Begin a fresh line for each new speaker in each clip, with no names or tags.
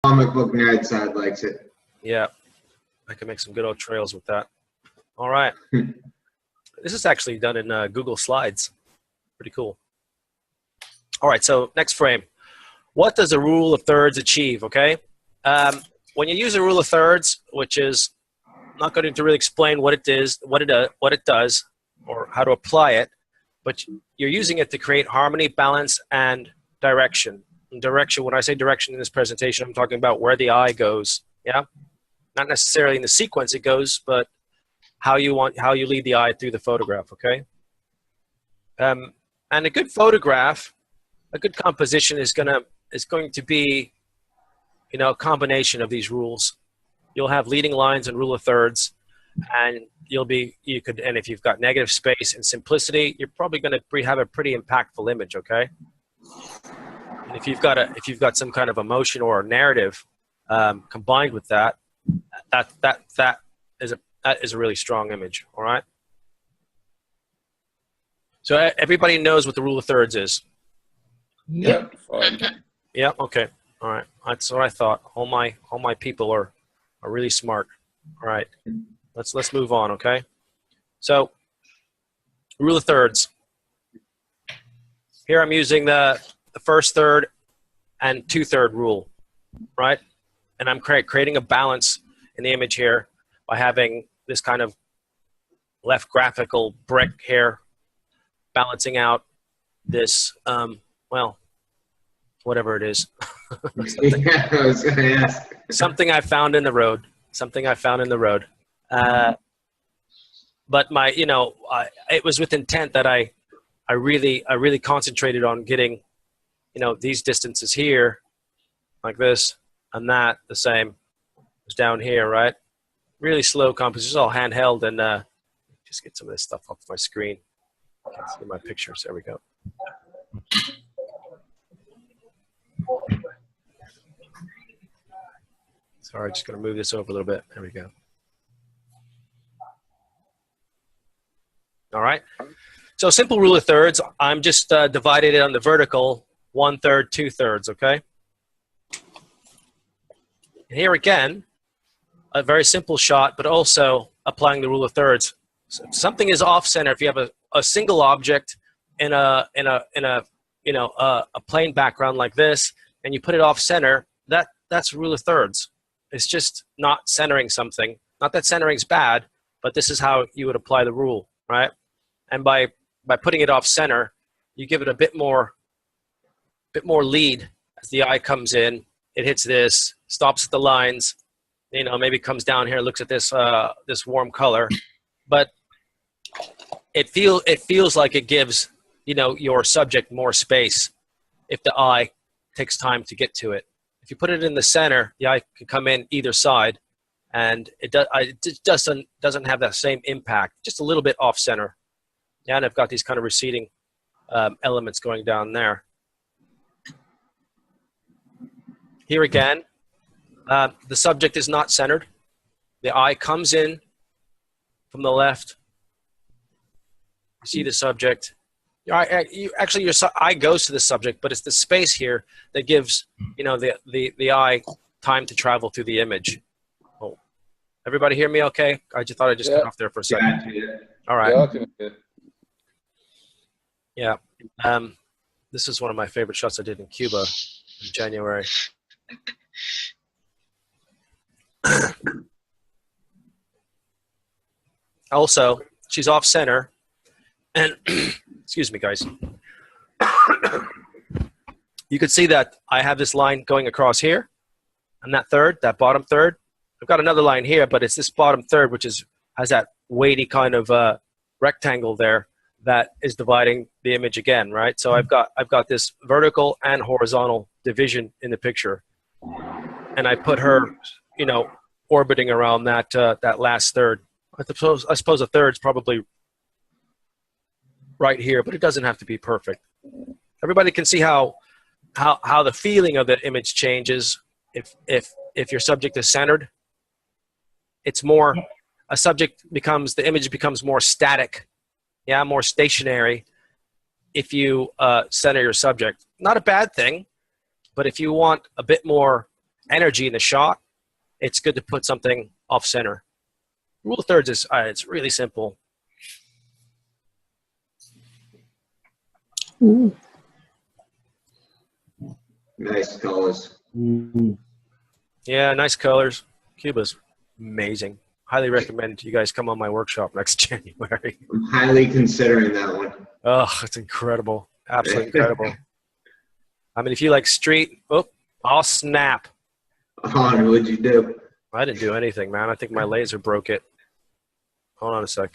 comic book nerd side likes it.
Yeah, I can make some good old trails with that. All right. This is actually done in Google Slides. Pretty cool. All right, so next frame. What does a rule of thirds achieve, okay? When you use a rule of thirds, which is I'm not going to really explain what it is, what it does, or how to apply it, but you're using it to create harmony, balance, and direction. And direction, when I say direction in this presentation, I'm talking about where the eye goes, yeah? Not necessarily in the sequence it goes, but how you lead the eye through the photograph, okay? And a good photograph, a good composition is going to be, you know, a combination of these rules. You'll have leading lines and rule of thirds, and and if you've got negative space and simplicity, you're probably going to have a pretty impactful image, okay? And if you've got some kind of emotion or narrative combined with that is a really strong image, all right? So everybody knows what the rule of thirds is?
Yep.
Yeah, okay. All right. That's what I thought. All my people are really smart. All right. Let's move on, okay? So, rule of thirds. Here I'm using the first third and 2/3 rule, right? And I'm creating a balance in the image here by having this kind of left graphical brick here balancing out this, well, whatever it is.
Yeah, I was going to ask.
Something I found in the road. But it was with intent that I really concentrated on getting, you know, these distances here, like this, and that the same as down here, right? Really slow composition, all handheld, and just get some of this stuff off my screen. Can't see my pictures. There we go. Sorry, just going to move this over a little bit. There we go. All right. So simple rule of thirds. I'm just divided it on the vertical, 1/3, 2/3, okay? And here again, a very simple shot, but also applying the rule of thirds. So if something is off center, if you have a single object in a plain background like this, and you put it off center, that's rule of thirds. It's just not centering something. Not that centering's bad, but this is how you would apply the rule, right? And by putting it off center, you give it a bit more lead as the eye comes in. It hits this, stops at the lines, you know, maybe comes down here, looks at this this warm color, but it feels like it gives, you know, your subject more space if the eye takes time to get to it. If you put it in the center, the eye can come in either side, and it doesn't have that same impact. Just a little bit off center. Yeah, and I've got these kind of receding elements going down there. Here again, the subject is not centered. The eye comes in from the left. You see the subject. Your eye goes to the subject, but it's the space here that gives, you know, the eye time to travel through the image. Oh, everybody hear me okay? I just thought I'd just cut off there for a second.
Yeah.
All right.
Yeah, I can hear.
Yeah. This is one of my favorite shots I did in Cuba in January. Also, she's off center, and excuse me, guys. You can see that I have this line going across here, and that bottom third. I've got another line here, but it's this bottom third, which has that weighty kind of rectangle there that is dividing the image again, right? So I've got this vertical and horizontal division in the picture, and I put her, you know, orbiting around that that last third. I suppose a third's probably right here, but it doesn't have to be perfect. Everybody can see how the feeling of the image changes if your subject is centered. It's more the image becomes more static, yeah, more stationary if you center your subject. Not a bad thing, but if you want a bit more energy in the shot, it's good to put something off center. Rule of thirds is it's really simple.
Ooh.
Nice colors.
Yeah, nice colors. Cuba's amazing. Highly recommend you guys come on my workshop next January.
I'm highly considering that one.
Oh, it's incredible. Absolutely incredible. I mean, if you like street, I'll snap.
Oh, what'd you do?
I didn't do anything, man. I think my laser broke it. Hold on a sec.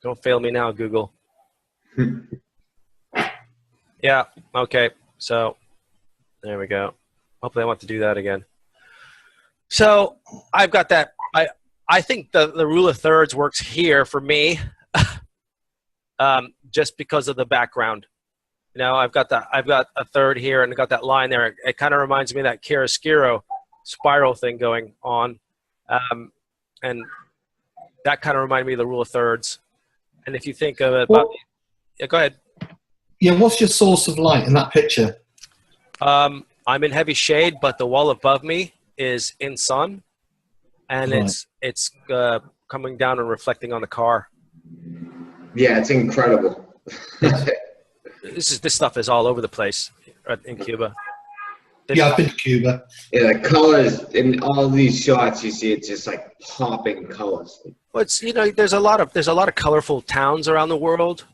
Don't fail me now, Google. Yeah, okay. So, there we go. Hopefully I want to do that again. So, I've got that. I think the rule of thirds works here for me just because of the background. You know, I've got a third here and I got that line there. It kind of reminds me of that chiaroscuro spiral thing going on. And that kind of reminded me of the rule of thirds. And if you think of it, yeah, go ahead.
Yeah, what's your source of light in that picture?
I'm in heavy shade, but the wall above me is in sun, and
Right.
it's coming down and reflecting on the car.
Yeah, it's incredible.
This stuff is all over the place in Cuba.
Yeah, I've been to Cuba.
Yeah, the colors in all these shots, you see it's just like popping colors.
Well, it's, you know, there's a lot of colorful towns around the world,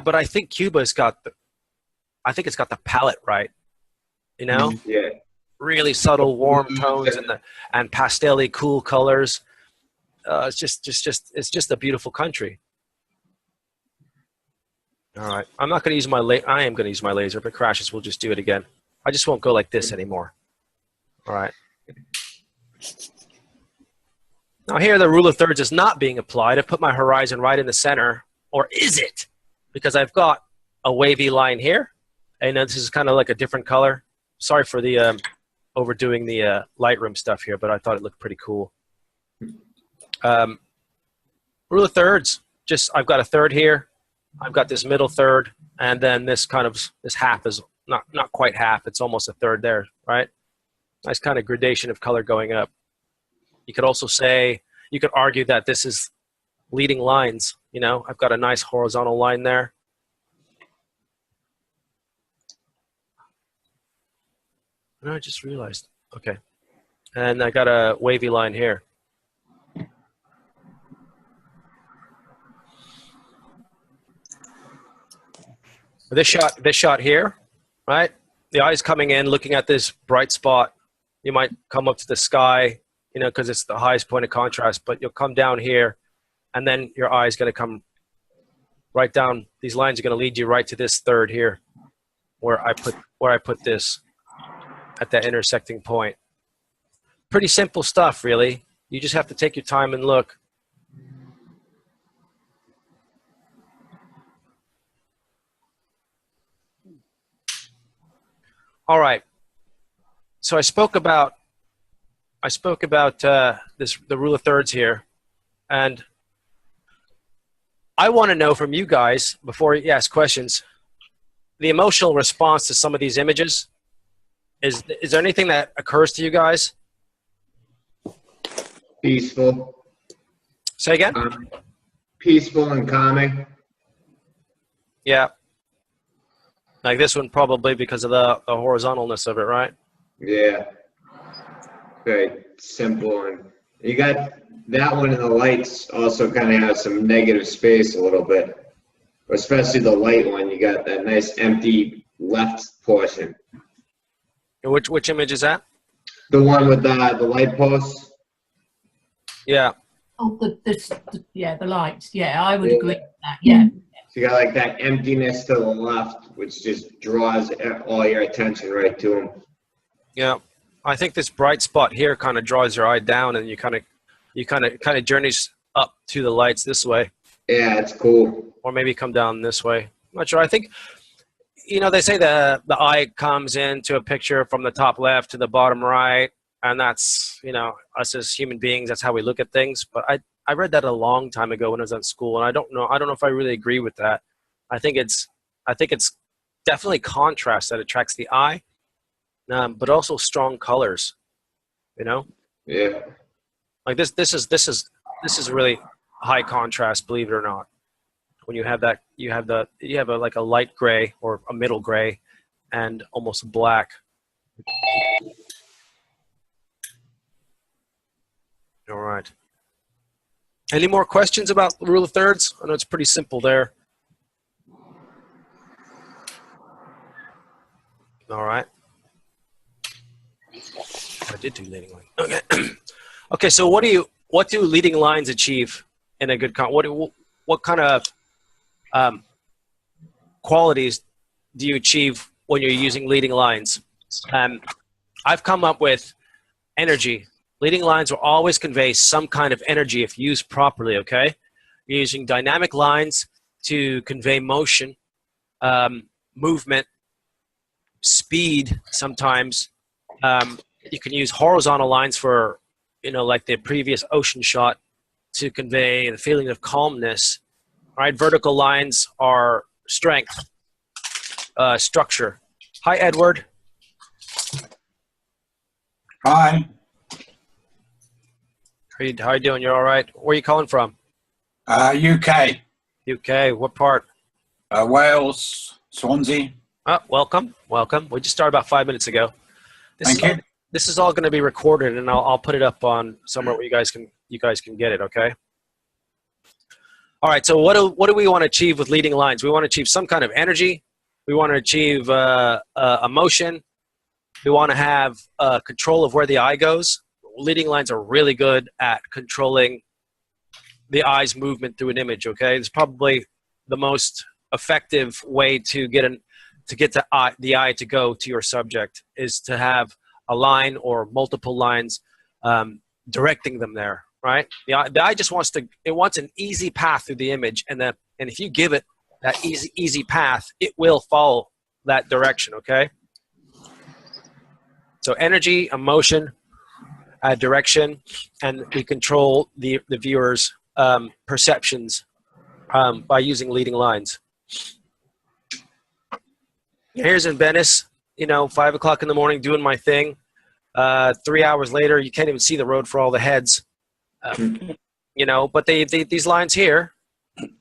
but I think Cuba's got it's got the palette right. You know,
Yeah.
really subtle, warm tones and pastel-y, cool colors. It's just a beautiful country. All right, I'm not going to use my I am going to use my laser. If it crashes, we'll just do it again. I just won't go like this anymore. All right. Now here, the rule of thirds is not being applied. I've put my horizon right in the center, or is it? Because I've got a wavy line here, and this is kind of like a different color. Sorry for the overdoing the Lightroom stuff here, but I thought it looked pretty cool. Rule of thirds, just I've got a third here. I've got this middle third, and then this half is not quite half. It's almost a third there, right? Nice kind of gradation of color going up. You could also say, you could argue that this is leading lines. You know, I've got a nice horizontal line there. No, I just realized. Okay. And I got a wavy line here. This shot here, right? The eye's coming in, looking at this bright spot. You might come up to the sky, you know, because it's the highest point of contrast, but you'll come down here, and then your eye is going to come right down. These lines are going to lead you right to this third here, where I put this at that intersecting point. Pretty simple stuff, really. You just have to take your time and look. All right. So I spoke about the rule of thirds here, and I want to know from you guys before you ask questions, the emotional response to some of these images. Is there anything that occurs to you guys?
Peaceful.
Say again?
Peaceful and calming.
Yeah. Like this one probably because of the horizontalness of it, right?
Yeah. Very simple. And you got that one, and the lights also kind of have some negative space a little bit. Especially the light one. You got that nice empty left portion.
And which image is that?
The one with the light posts.
Yeah.
Oh, the lights. Yeah, I would agree with that. Yeah.
So you got like that emptiness to the left, which just draws all your attention right to them.
Yeah. I think this bright spot here kind of draws your eye down, and you kind of journeys up to the lights this way.
Yeah, it's cool.
Or maybe come down this way. I'm not sure. I think, you know, they say the eye comes into a picture from the top left to the bottom right, and that's, you know, us as human beings, that's how we look at things. But I read that a long time ago when I was in school, and I don't know if I really agree with that. I think it's definitely contrast that attracts the eye, but also strong colors. You know,
Yeah.
like this is really high contrast, believe it or not. When you have that, you have like a light gray or a middle gray, and almost black. All right. Any more questions about the rule of thirds? I know it's pretty simple there. All right. I did do leading line. Okay. Okay. So what do leading lines achieve in a good what kind of qualities do you achieve when you're using leading lines? I've come up with energy. Leading lines will always convey some kind of energy if used properly, okay? You're using dynamic lines to convey motion, movement, speed sometimes. You can use horizontal lines for, like the previous ocean shot, to convey the feeling of calmness. Right? Vertical lines are strength, structure. Hi, Edward.
Hi,
How you doing? You're all right? Where are you calling from?
UK,
UK. What part?
Wales, Swansea.
Welcome. We just started about 5 minutes ago.
Thank you.
This is all going to be recorded, and I'll put it up on somewhere where you guys can get it. Okay. All right. So what do we want to achieve with leading lines? We want to achieve some kind of energy. We want to achieve emotion. We want to have control of where the eye goes. Leading lines are really good at controlling the eye's movement through an image. Okay, it's probably the most effective way to get the eye to go to your subject is to have a line or multiple lines directing them there. Right? The eye just wants an easy path through the image, and if you give it that easy path, it will follow that direction. Okay. So energy, emotion, direction, and we control the viewer's perceptions by using leading lines. Here's in Venice, 5 o'clock in the morning, doing my thing. 3 hours later, you can't even see the road for all the heads. But these lines here,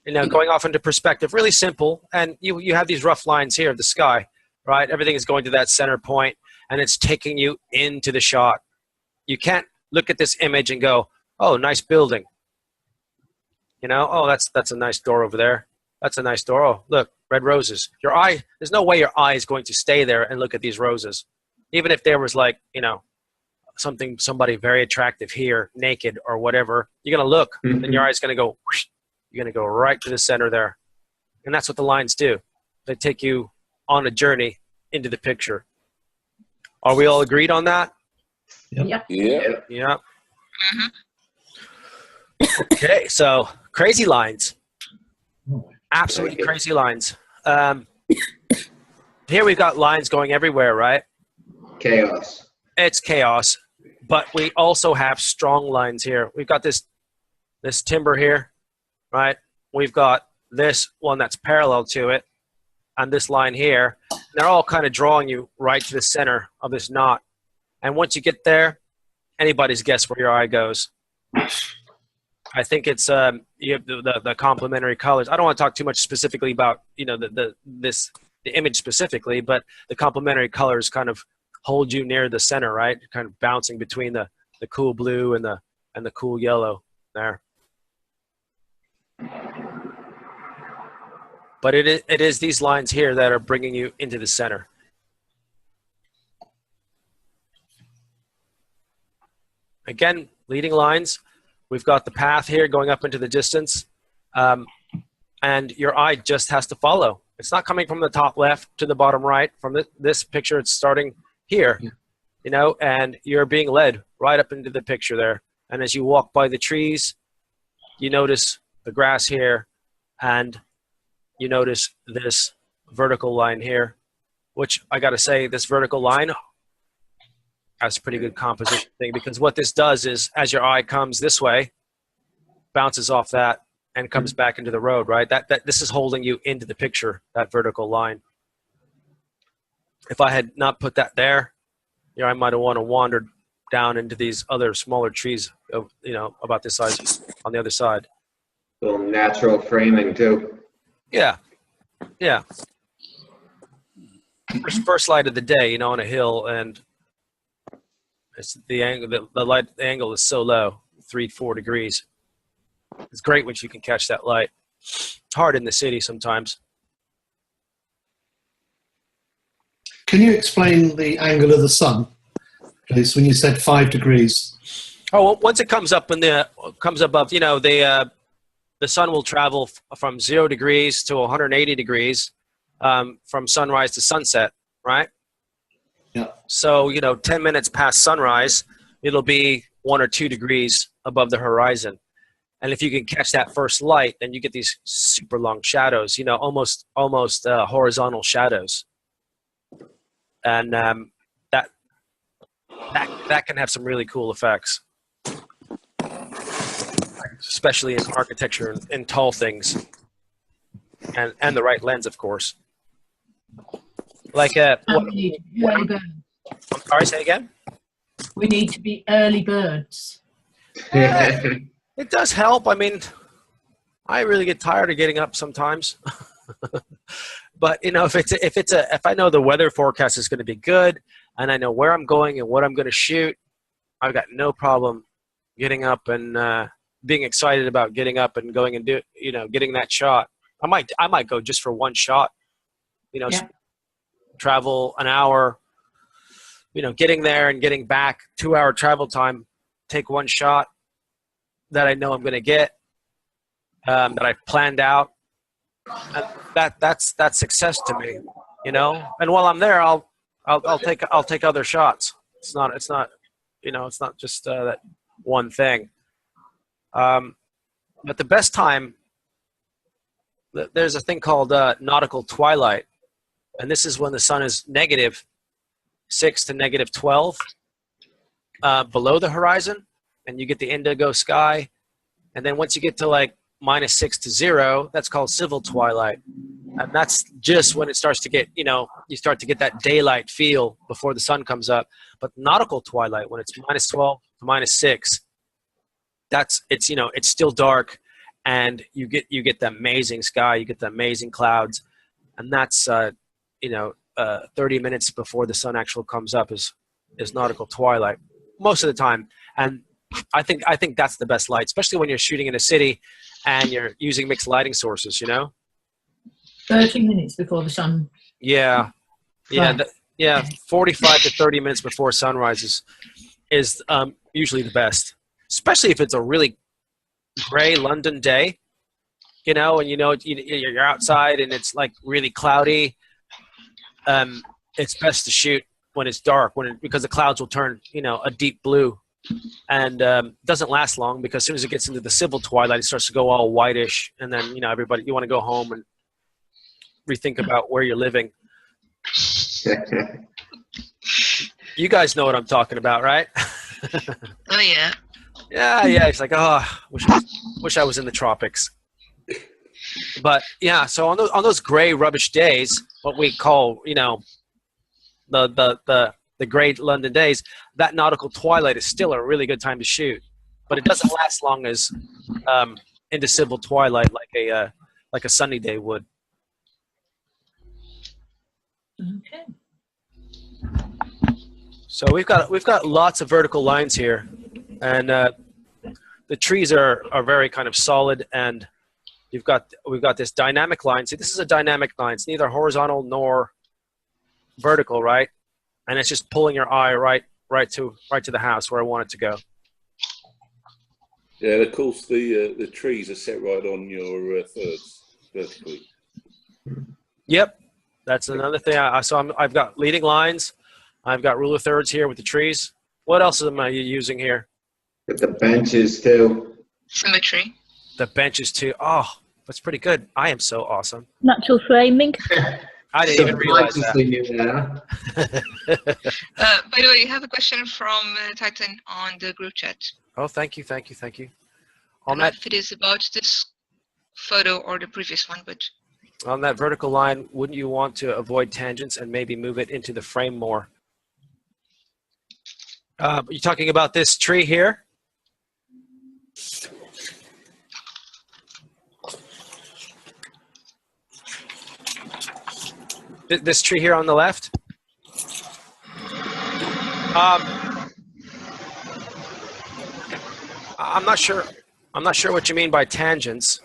going off into perspective, really simple. And you have these rough lines here of the sky, right? Everything is going to that center point, and it's taking you into the shot. You can't look at this image and go, oh, nice building. Oh, that's a nice door over there. That's a nice door. Oh, look, red roses. Your eye, there's no way your eye is going to stay there and look at these roses. Even if there was somebody very attractive here, naked or whatever, you're going to look, and your eye's going to go, whoosh, you're going to go right to the center there. And that's what the lines do. They take you on a journey into the picture. Are we all agreed on that?
Yeah.
Yeah. Okay, so crazy lines. Absolutely crazy lines. Here we've got lines going everywhere, right?
Chaos.
It's chaos. But we also have strong lines here. We've got this timber here, right? We've got this one that's parallel to it, and this line here. They're all kind of drawing you right to the center of this knot. And once you get there, anybody's guess where your eye goes. I think it's you have the complementary colors. I don't want to talk too much specifically about the image specifically, but the complementary colors kind of hold you near the center, right? Kind of bouncing between the cool blue and the cool yellow there. But it is these lines here that are bringing you into the center. Again, leading lines. We've got the path here going up into the distance, and your eye just has to follow. It's not coming from the top left to the bottom right. From this picture, it's starting here, and you're being led right up into the picture there. And as you walk by the trees, you notice the grass here, and you notice this vertical line here, which I got to say, this vertical line, that's a pretty good composition thing, because what this does is as your eye comes this way, bounces off that and comes back into the road, right? That this is holding you into the picture, that vertical line. If I had not put that there, I might have want to wander down into these other smaller trees, about this size on the other side.
Little natural framing too.
Yeah. Yeah. First light of the day, on a hill, and it's the angle. The angle is so low, 3-4 degrees. It's great when you can catch that light. It's hard in the city sometimes.
Can you explain the angle of the sun, please? When you said 5 degrees.
Oh, well, once it comes up comes above, the sun will travel from 0 degrees to 180 degrees from sunrise to sunset, right?
Yeah.
So 10 minutes past sunrise, it'll be 1 or 2 degrees above the horizon. And if you can catch that first light, then you get these super long shadows, almost horizontal shadows. And that can have some really cool effects, especially in architecture and tall things, and the right lens, of course. Like
We need to be early birds.
I'm sorry, say again.
We need to be early birds.
It does help. I mean, I really get tired of getting up sometimes. But if I know the weather forecast is going to be good, and I know where I'm going and what I'm going to shoot, I've got no problem getting up and being excited about getting up and going and getting that shot. I might go just for one shot.
Yeah.
Travel an hour. Getting there and getting back, 2-hour travel time. Take one shot that I know I'm going to get, that I've planned out. And that's success to me, And while I'm there, I'll take other shots. It's not just that one thing. But the best time, there's a thing called nautical twilight, and this is when the sun is -6 to -12 below the horizon, and you get the indigo sky. And then once you get to like -6 to 0, that's called civil twilight. And that's just when it starts to get, you start to get that daylight feel before the sun comes up. But nautical twilight, when it's -12 to -6, it's still dark, and you get the amazing sky, you get the amazing clouds. And that's, 30 minutes before the sun actually comes up is nautical twilight most of the time. And I think that's the best light, especially when you're shooting in a city and you're using mixed lighting sources,
30 minutes before the sun.
Yeah.
Right.
45 to 30 minutes before sunrise is usually the best, especially if it's a really gray London day, and you're outside and it's like really cloudy. It's best to shoot when it's dark, because the clouds will turn, a deep blue. And doesn't last long, because as soon as it gets into the civil twilight, it starts to go all whitish, and then you want to go home and rethink about where you're living. You guys know what I'm talking about, right?
Oh yeah.
Yeah. It's like, wish I was in the tropics. But yeah, so on those gray rubbish days, what we call the great London days, that nautical twilight is still a really good time to shoot, but it doesn't last long as into civil twilight like a sunny day would.
Okay.
So we've got lots of vertical lines here, and the trees are very kind of solid, and we've got this dynamic line. See, this is a dynamic line. It's neither horizontal nor vertical, right? And it's just pulling your eye right to the house where I want it to go.
Yeah, and of course the trees are set right on your thirds vertically.
Yep, that's another thing. I've got leading lines. I've got rule of thirds here with the trees. What else am I using here?
With the benches too.
Symmetry.
The benches too. Oh, that's pretty good. I am so awesome.
Natural framing.
I didn't even realize that.
By the way, you have a question from Titan on the group chat.
Oh, thank you.
I don't know if it is about this photo or the previous one, but
on that vertical line, wouldn't you want to avoid tangents and maybe move it into the frame more? You talking about this tree here? This tree here on the left? I'm not sure. I'm not sure what you mean by tangents.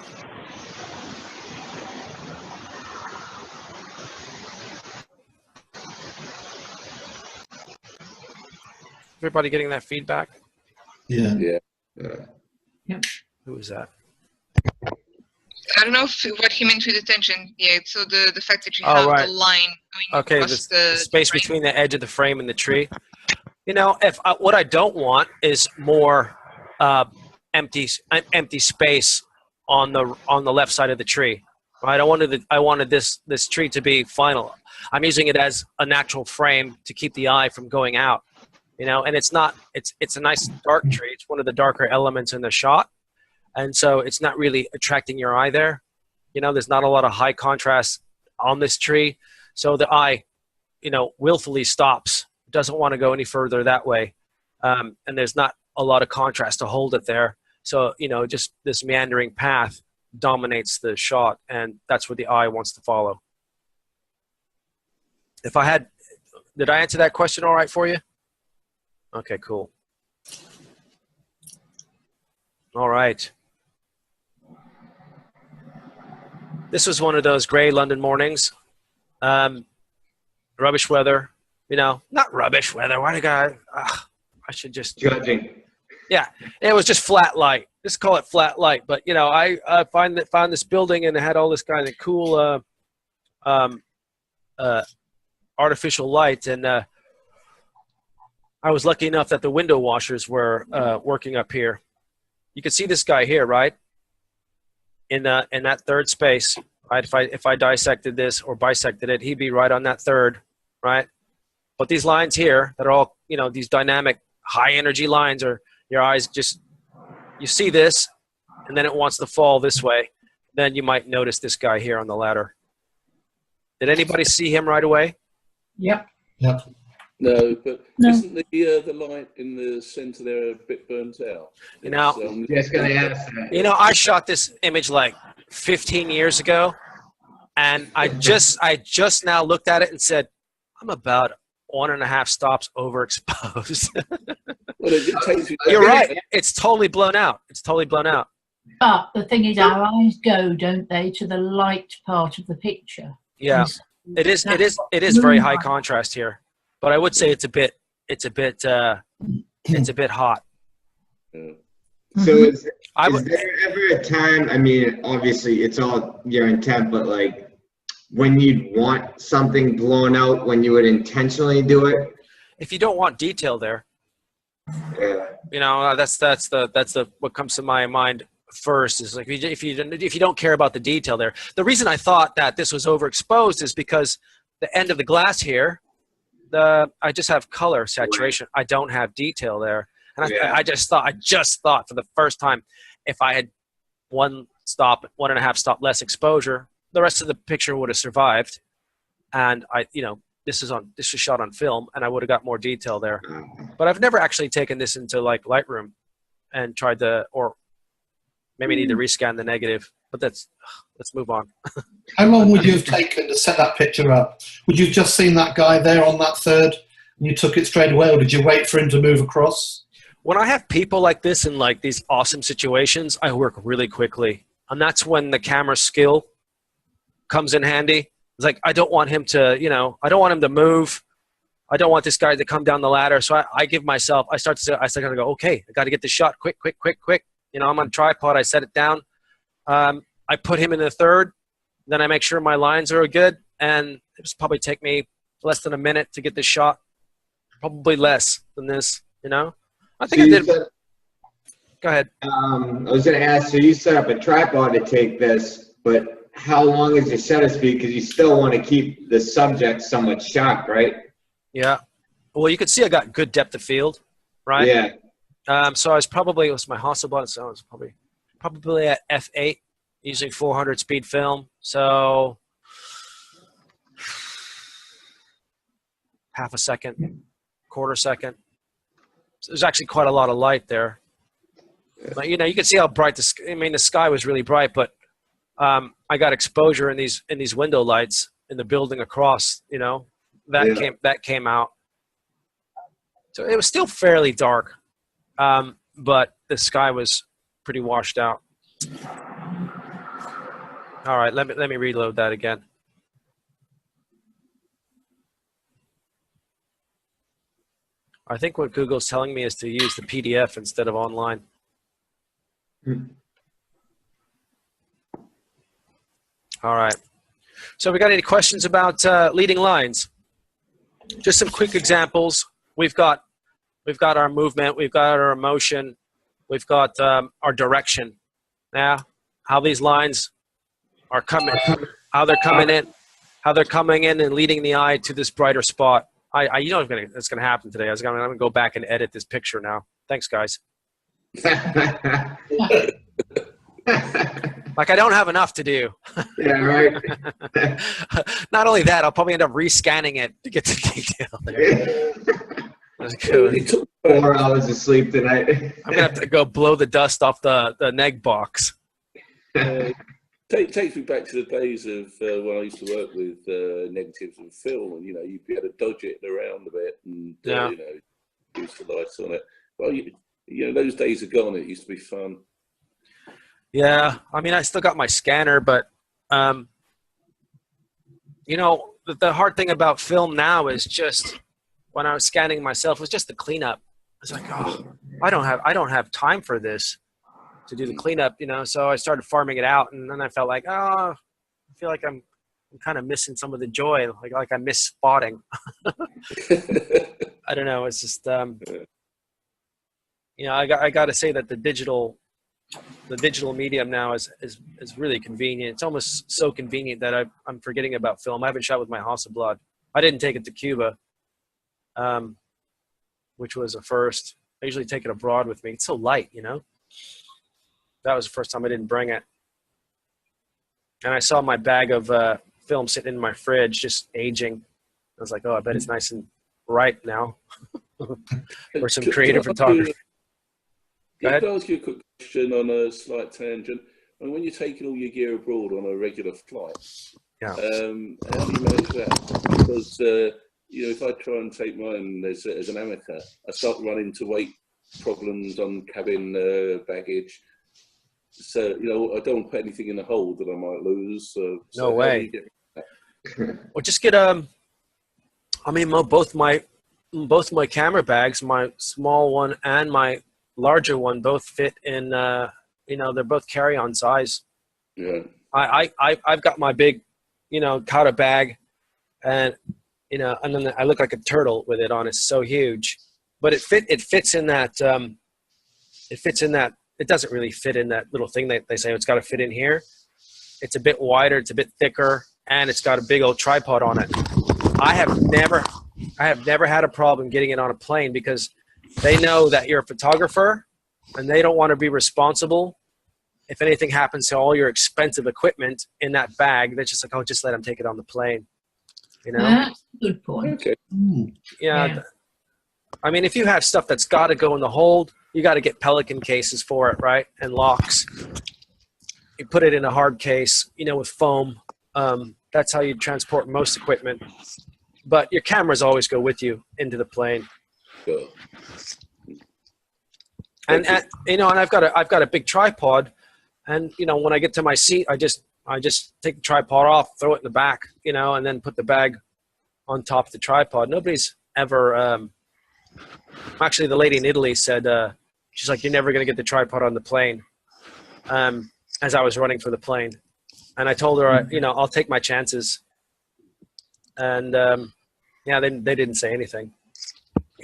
Everybody getting that feedback?
Yeah.
Yeah.
Who is that?
I don't know what he meant with the tension. Yeah, so the fact that you
Oh,
have
right.
the line going
Okay,
across
the space
frame.
between the edge of the frame and the tree. You know, if what I don't want is more empty space on the left side of the tree. Right? I wanted this tree to be final. I'm using it as a natural frame to keep the eye from going out. You know, and it's a nice dark tree. It's one of the darker elements in the shot, and so it's not really attracting your eye there. You know, there's not a lot of high contrast on this tree, so the eye, you know, willfully stops. Doesn't want to go any further that way, and there's not a lot of contrast to hold it there. So, you know, just this meandering path dominates the shot, and that's what the eye wants to follow. Did I answer that question all right for you? Okay, cool. All right. This was one of those gray London mornings. Rubbish weather. You know, not rubbish weather. Why do I should just...
Judging.
Yeah, it was just flat light. Just call it flat light. But, you know, I found this building, and it had all this kind of cool artificial light, and I was lucky enough that the window washers were working up here. You can see this guy here, right? In that third space, right? If I dissected this or bisected it, he'd be right on that third, right? But these lines here that are all, you know, these dynamic high energy lines are your eyes just, you see this, and then it wants to fall this way. Then you might notice this guy here on the ladder. Did anybody see him right away?
Yep.
Yep.
No, but
No.
isn't the light in the centre there a bit burnt out?
You know,
Just gonna ask that.
You know, I shot this image like 15 years ago, and I just now looked at it and said, I'm about 1.5 stops overexposed.
Well, it takes you.
You're right. It's totally blown out. It's totally blown out.
But the thing is, our eyes go, don't they, to the light part of the picture.
Yeah,
And
it is. It is very high contrast here, but I would say it's a bit hot.
Yeah.
So is
I would.
there ever a time, I mean, obviously it's all your intent, but like when you'd want something blown out, when you would intentionally do it?
If you don't want detail there,
Yeah.
you know, that's the what comes to my mind first is like if you don't care about the detail there. The reason I thought that this was overexposed is because the end of the glass here, I just have color saturation. I don't have detail there, and I just thought for the first time, if I had 1.5 stop less exposure, the rest of the picture would have survived, and this was shot on film, and I would have got more detail there. But I've never actually taken this into like Lightroom and tried or maybe need to rescan the negative. But let's move on.
How long would you have taken to set that picture up? Would you have just seen that guy there on that third and you took it straight away, or did you wait for him to move across?
When I have people like this in like these awesome situations, I work really quickly. And that's when the camera skill comes in handy. It's like, I don't want him to, I don't want him to move. I don't want this guy to come down the ladder. So I give myself, I start to go, okay, I got to get the shot quick. I'm on tripod. I set it down. I put him in the third. Then I make sure my lines are good. And it's probably take me less than a minute to get this shot. Probably less than this, I think I did. Go ahead.
I was going to ask, so you set up a tripod to take this, but how long is your shutter speed? Because you still want to keep the subject somewhat sharp, right?
Yeah. Well, you could see I got good depth of field, right?
Yeah.
So I was probably, it was my Hasselblad, so I was probably at f8 using 400 speed film. So half a second, quarter second. So there's actually quite a lot of light there. But, you know, you can see how bright the sky was really bright, but I got exposure in these window lights in the building across, you know, that came out. So it was still fairly dark, but the sky was pretty washed out. All right, let me reload that again. I think what Google's telling me is to use the PDF instead of online. All right. So we got any questions about leading lines? Just some quick examples. We've got our movement, we've got our emotion, we've got our direction. Now, how these lines are coming, how they're coming in and leading the eye to this brighter spot. You know it's gonna happen today. I'm gonna go back and edit this picture now. Thanks, guys. Like I don't have enough to do.
Yeah, right.
Not only that, I'll probably end up rescanning it to get the detail there.
It took 4 hours of sleep tonight.
I'm gonna have to go blow the dust off the neg box.
Takes me back to the days of when I used to work with negatives and film, and you know you'd be able to dodge it around a bit and you know use the lights on it. Well, you know those days are gone. It used to be fun.
Yeah, I mean I still got my scanner, but you know the hard thing about film now is just when I was scanning myself was just the cleanup. I was like, oh, I don't have time for this to do the cleanup, you know. So I started farming it out, and then I felt like, oh, I feel like I'm kind of missing some of the joy, like I miss spotting. I don't know. It's just you know, I got to say that the digital medium now is really convenient. It's almost so convenient that I'm forgetting about film. I haven't shot with my Hasselblad. I didn't take it to Cuba, which was a first. I usually take it abroad with me. It's so light, you know. That was the first time I didn't bring it. And I saw my bag of film sitting in my fridge, just aging. I was like, oh, I bet it's nice and ripe now for some creative photography.
Can I ask you a quick question on a slight tangent? And when you're taking all your gear abroad on a regular flight, how do you manage that? Because you know, if I try and take mine as an amateur, I start running into weight problems on cabin baggage. So you know, I don't want to put anything in the hold that I might lose.
No way. Well, just get I mean, both my camera bags, my small one and my larger one, both fit in. You know, they're both carry-on size.
Yeah.
I've got my big, you know, Kata bag, and you know, and then I look like a turtle with it on. It's so huge, but it fits in that. It fits in that. It doesn't really fit in that little thing that they say it's got to fit in here. It's a bit wider, it's a bit thicker, and it's got a big old tripod on it. I have never had a problem getting it on a plane because they know that you're a photographer and they don't want to be responsible if anything happens to all your expensive equipment in that bag. They're just like, oh, just let them take it on the plane. You know?
That's a good point.
Okay.
Yeah. I mean, if you have stuff that's got to go in the hold, you got to get Pelican cases for it, right? And locks. You put it in a hard case, you know, with foam. That's how you transport most equipment. But your cameras always go with you into the plane.
Sure.
And you know, and I've got a big tripod, and you know, when I get to my seat, I just take the tripod off, throw it in the back, you know, and then put the bag on top of the tripod. Nobody's ever. Actually, the lady in Italy said, she's like, "You're never going to get the tripod on the plane." As I was running for the plane, and I told her, you know, I'll take my chances. And yeah, they didn't say anything.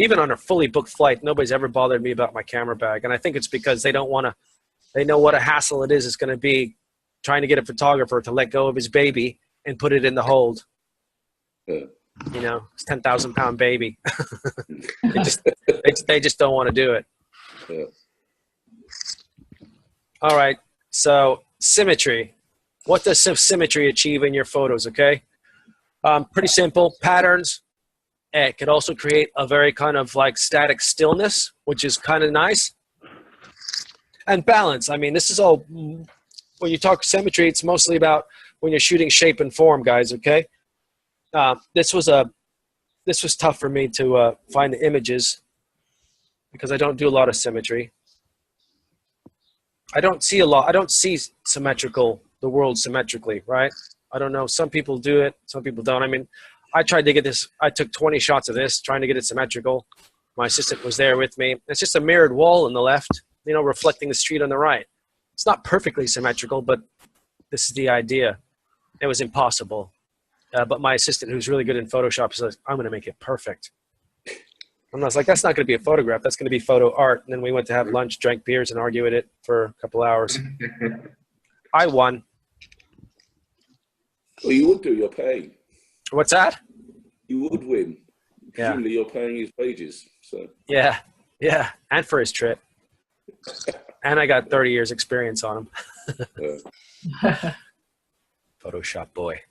Even on a fully booked flight, nobody's ever bothered me about my camera bag, and I think it's because they don't want to. They know what a hassle it is. It's going to be trying to get a photographer to let go of his baby and put it in the hold.
Yeah.
You know, it's 10,000-pound baby. they just don't want to do it.
Yeah.
All right. So symmetry. What does symmetry achieve in your photos? Okay. Pretty simple. Patterns. It could also create a very kind of like static stillness, which is kind of nice. And balance. I mean, this is all, when you talk symmetry, it's mostly about when you're shooting shape and form, guys, okay? This was tough for me to find the images because I don't do a lot of symmetry. I don't see the world symmetrically, right? I don't know. Some people do it. Some people don't. I mean, I tried to get this. I took 20 shots of this, trying to get it symmetrical. My assistant was there with me. It's just a mirrored wall on the left, you know, reflecting the street on the right. It's not perfectly symmetrical, but this is the idea. It was impossible. But my assistant, who's really good in Photoshop, says, I'm going to make it perfect. And I was like, that's not going to be a photograph. That's going to be photo art. And then we went to have lunch, drank beers, and argued it for a couple hours. I won.
Well, you would do. You're paying.
What's that?
You would win.
Yeah.
Presumably you're paying his wages. So.
Yeah. And for his trip. And I got 30 years experience on him. Photoshop boy.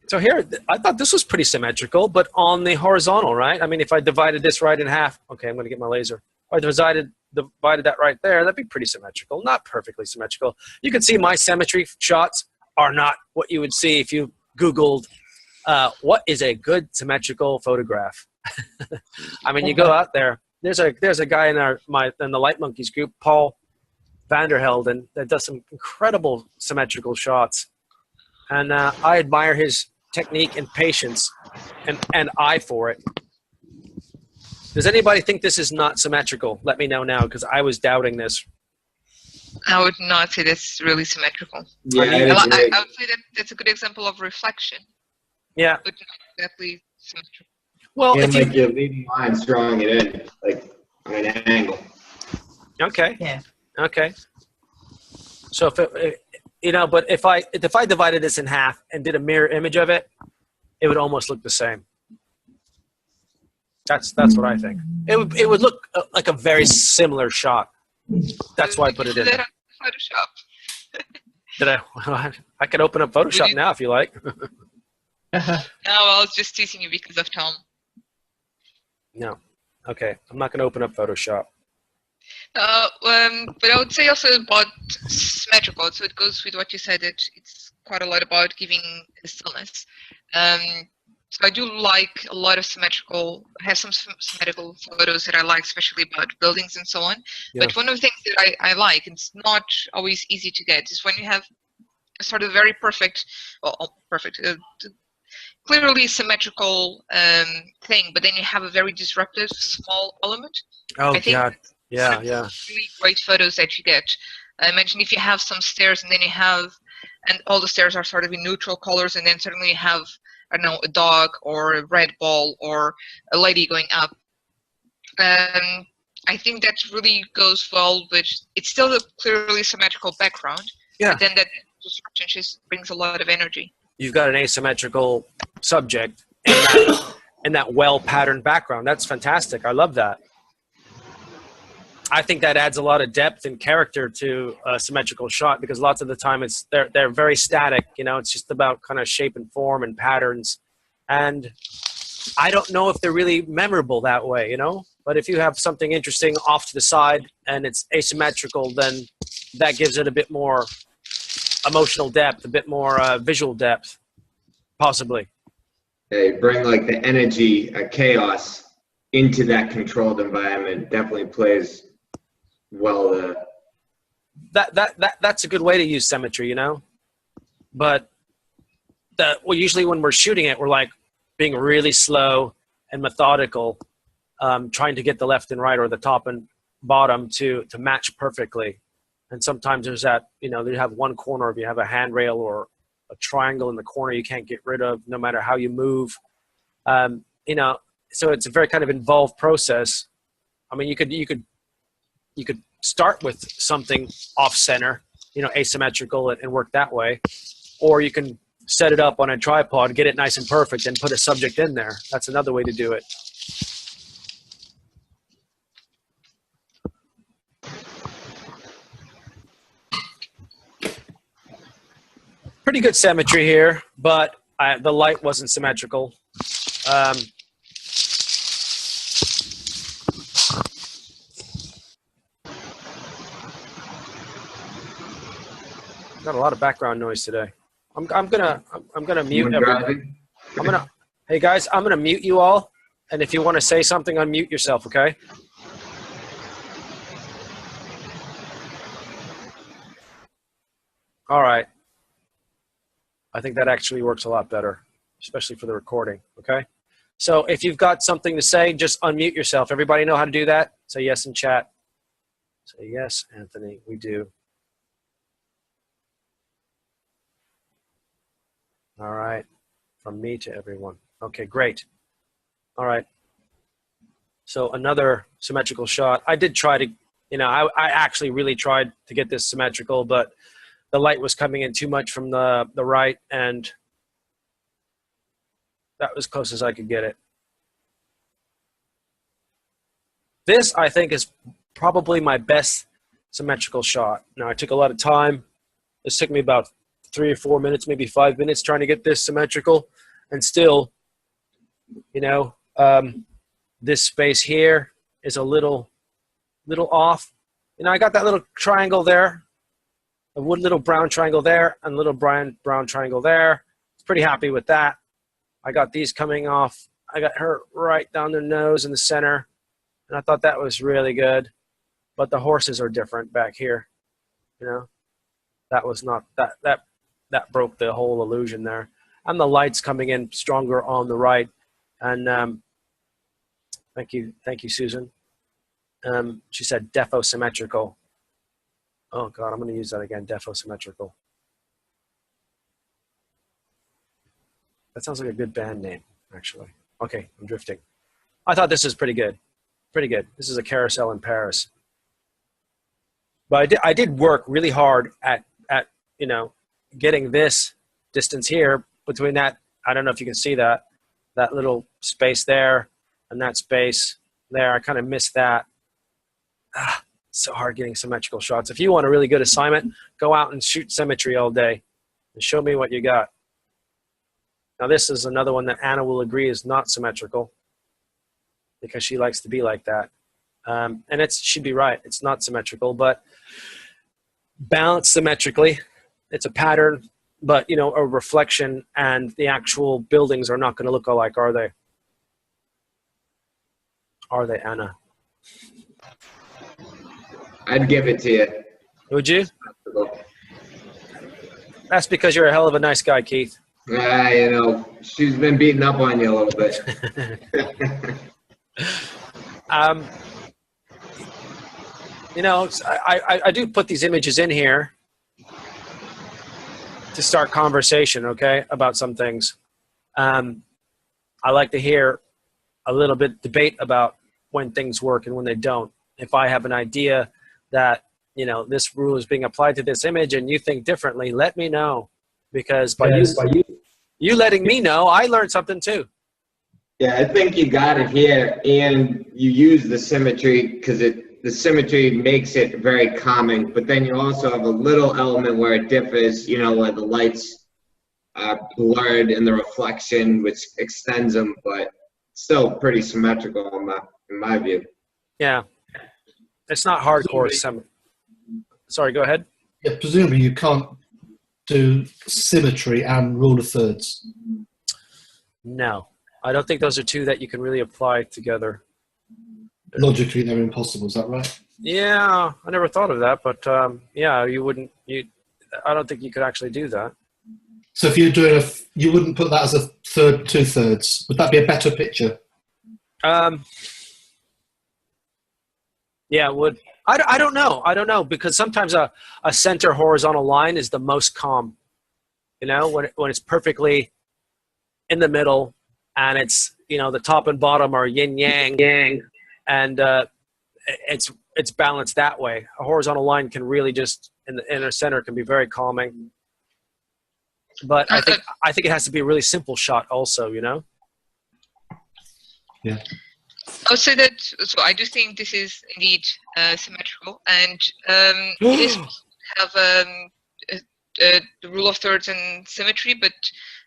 So here, I thought this was pretty symmetrical, but on the horizontal, right? I mean, if I divided this right in half, okay, I'm going to get my laser. If I divided that right there, that'd be pretty symmetrical. Not perfectly symmetrical. You can see my symmetry shots are not what you would see if you Googled what is a good symmetrical photograph. I mean, you go out there. There's a guy in the Light Monkeys group, Paul Vanderhelden, that does some incredible symmetrical shots, and I admire his technique and patience and eye for it. Does anybody think this is not symmetrical? Let me know now, because I was doubting this.
I would not say that's really symmetrical.
Yeah,
I would say that that's a good example of reflection.
Yeah.
But not exactly symmetrical.
Well,
and like your leading lines drawing it in, like on an angle.
Okay.
Yeah.
Okay. So but if I divided this in half and did a mirror image of it, it would almost look the same. That's what I think. It would look like a very similar shot. That's why I put it in there.
Photoshop.
Did I? I could open up Photoshop now if you like.
No, I was just teasing you because of Tom.
No. Okay. I'm not going to open up Photoshop.
But I would say also about symmetrical. So it goes with what you said, that it's quite a lot about giving a stillness. So I do like a lot of symmetrical, have some symmetrical photos that I like, especially about buildings and so on. Yeah. But one of the things that I like, and it's not always easy to get, is when you have a sort of very clearly symmetrical thing, but then you have a very disruptive small element.
Oh,
I think
God. Yeah.
Really great photos that you get. Imagine if you have some stairs and then and all the stairs are sort of in neutral colors, and then suddenly you have, I don't know, a dog or a red ball or a lady going up. I think that really goes well with, it's still a clearly symmetrical background,
yeah.
But then that disruption just brings a lot of energy.
You've got an asymmetrical subject in that well-patterned background. That's fantastic. I love that. I think that adds a lot of depth and character to a symmetrical shot, because lots of the time they're very static. You know, it's just about kind of shape and form and patterns. And I don't know if they're really memorable that way, you know. But if you have something interesting off to the side and it's asymmetrical, then that gives it a bit more emotional depth, a bit more visual depth, possibly.
They bring like the energy, chaos into that controlled environment. Definitely plays well.
That's a good way to use symmetry, you know. But usually when we're shooting it, we're like being really slow and methodical, trying to get the left and right or the top and bottom to match perfectly. And sometimes there's that, you know, you have one corner, if you have a handrail or a triangle in the corner you can't get rid of no matter how you move. You know, so it's a very kind of involved process. I mean, you could start with something off center, you know, asymmetrical and work that way. Or you can set it up on a tripod, get it nice and perfect, and put a subject in there. That's another way to do it. Pretty good symmetry here, but the light wasn't symmetrical. Got a lot of background noise today. I'm gonna mute everybody. Hey guys, I'm gonna mute you all, and if you want to say something, unmute yourself, okay? All right. I think that actually works a lot better, especially for the recording, okay? So if you've got something to say, just unmute yourself. Everybody know how to do that? Say yes in chat. Say yes, Anthony, we do. All right, from me to everyone. Okay, great. All right. So another symmetrical shot. I did try to, I actually really tried to get this symmetrical, but the light was coming in too much from the right, and that was close as I could get it. This, I think, is probably my best symmetrical shot. Now, I took a lot of time. This took me about 3 or 4 minutes, maybe 5 minutes trying to get this symmetrical, and still, this space here is a little off. I got that little triangle there, a little brown triangle there, and a little brown triangle there. Pretty happy with that. I got these coming off. I got her right down the nose in the center, and I thought that was really good. But the horses are different back here. That was not that broke the whole illusion there. And the light's coming in stronger on the right. And thank you, Susan. She said defo symmetrical. Oh God, I'm going to use that again. Defo symmetrical. That sounds like a good band name, actually. Okay, I'm drifting. I thought this was pretty good. Pretty good. This is a carousel in Paris. But I did work really hard at getting this distance here between that. I don't know if you can see that little space there and that space there. I kind of missed that. It's so hard getting symmetrical shots. If you want a really good assignment, go out and shoot symmetry all day and show me what you got. Now this is another one that Anna will agree is not symmetrical because she likes to be like that. And she'd be right. It's not symmetrical, but balanced symmetrically. It's a pattern, but a reflection, and the actual buildings are not going to look alike, are they? Are they, Anna?
I'd give it to you.
Would you? That's because you're a hell of a nice guy, Keith.
She's been beating up on you a little bit. I do put these images in here to start conversation, okay, about some things. I like to hear a little bit debate about when things work and when they don't. If I have an idea that, this rule is being applied to this image and you think differently, let me know. Because by you letting me know, I learned something too. Yeah, I think you got it here, and you use the symmetry because the symmetry makes it very calming, but then you also have a little element where it differs, where the lights are blurred in the reflection, which extends them, but still pretty symmetrical in my view.
Yeah. It's not hardcore. Sorry, go ahead.
Yeah, presumably you can't do symmetry and rule of thirds.
No. I don't think those are two that you can really apply together.
Logically, they're impossible. Is that right?
Yeah, I never thought of that, but yeah, you wouldn't. I don't think you could actually do that.
So if you're doing you wouldn't put that as a third, 2/3. Would that be a better picture?
Yeah, it would. I don't know. I don't know, because sometimes a center horizontal line is the most calm. When it's perfectly in the middle, and it's the top and bottom are yin yang. And it's balanced that way. A horizontal line can really just in the inner center can be very calming. But I think it has to be a really simple shot also,
Yeah.
I'll say that. So I do think this is indeed symmetrical, and it is have the rule of thirds and symmetry, but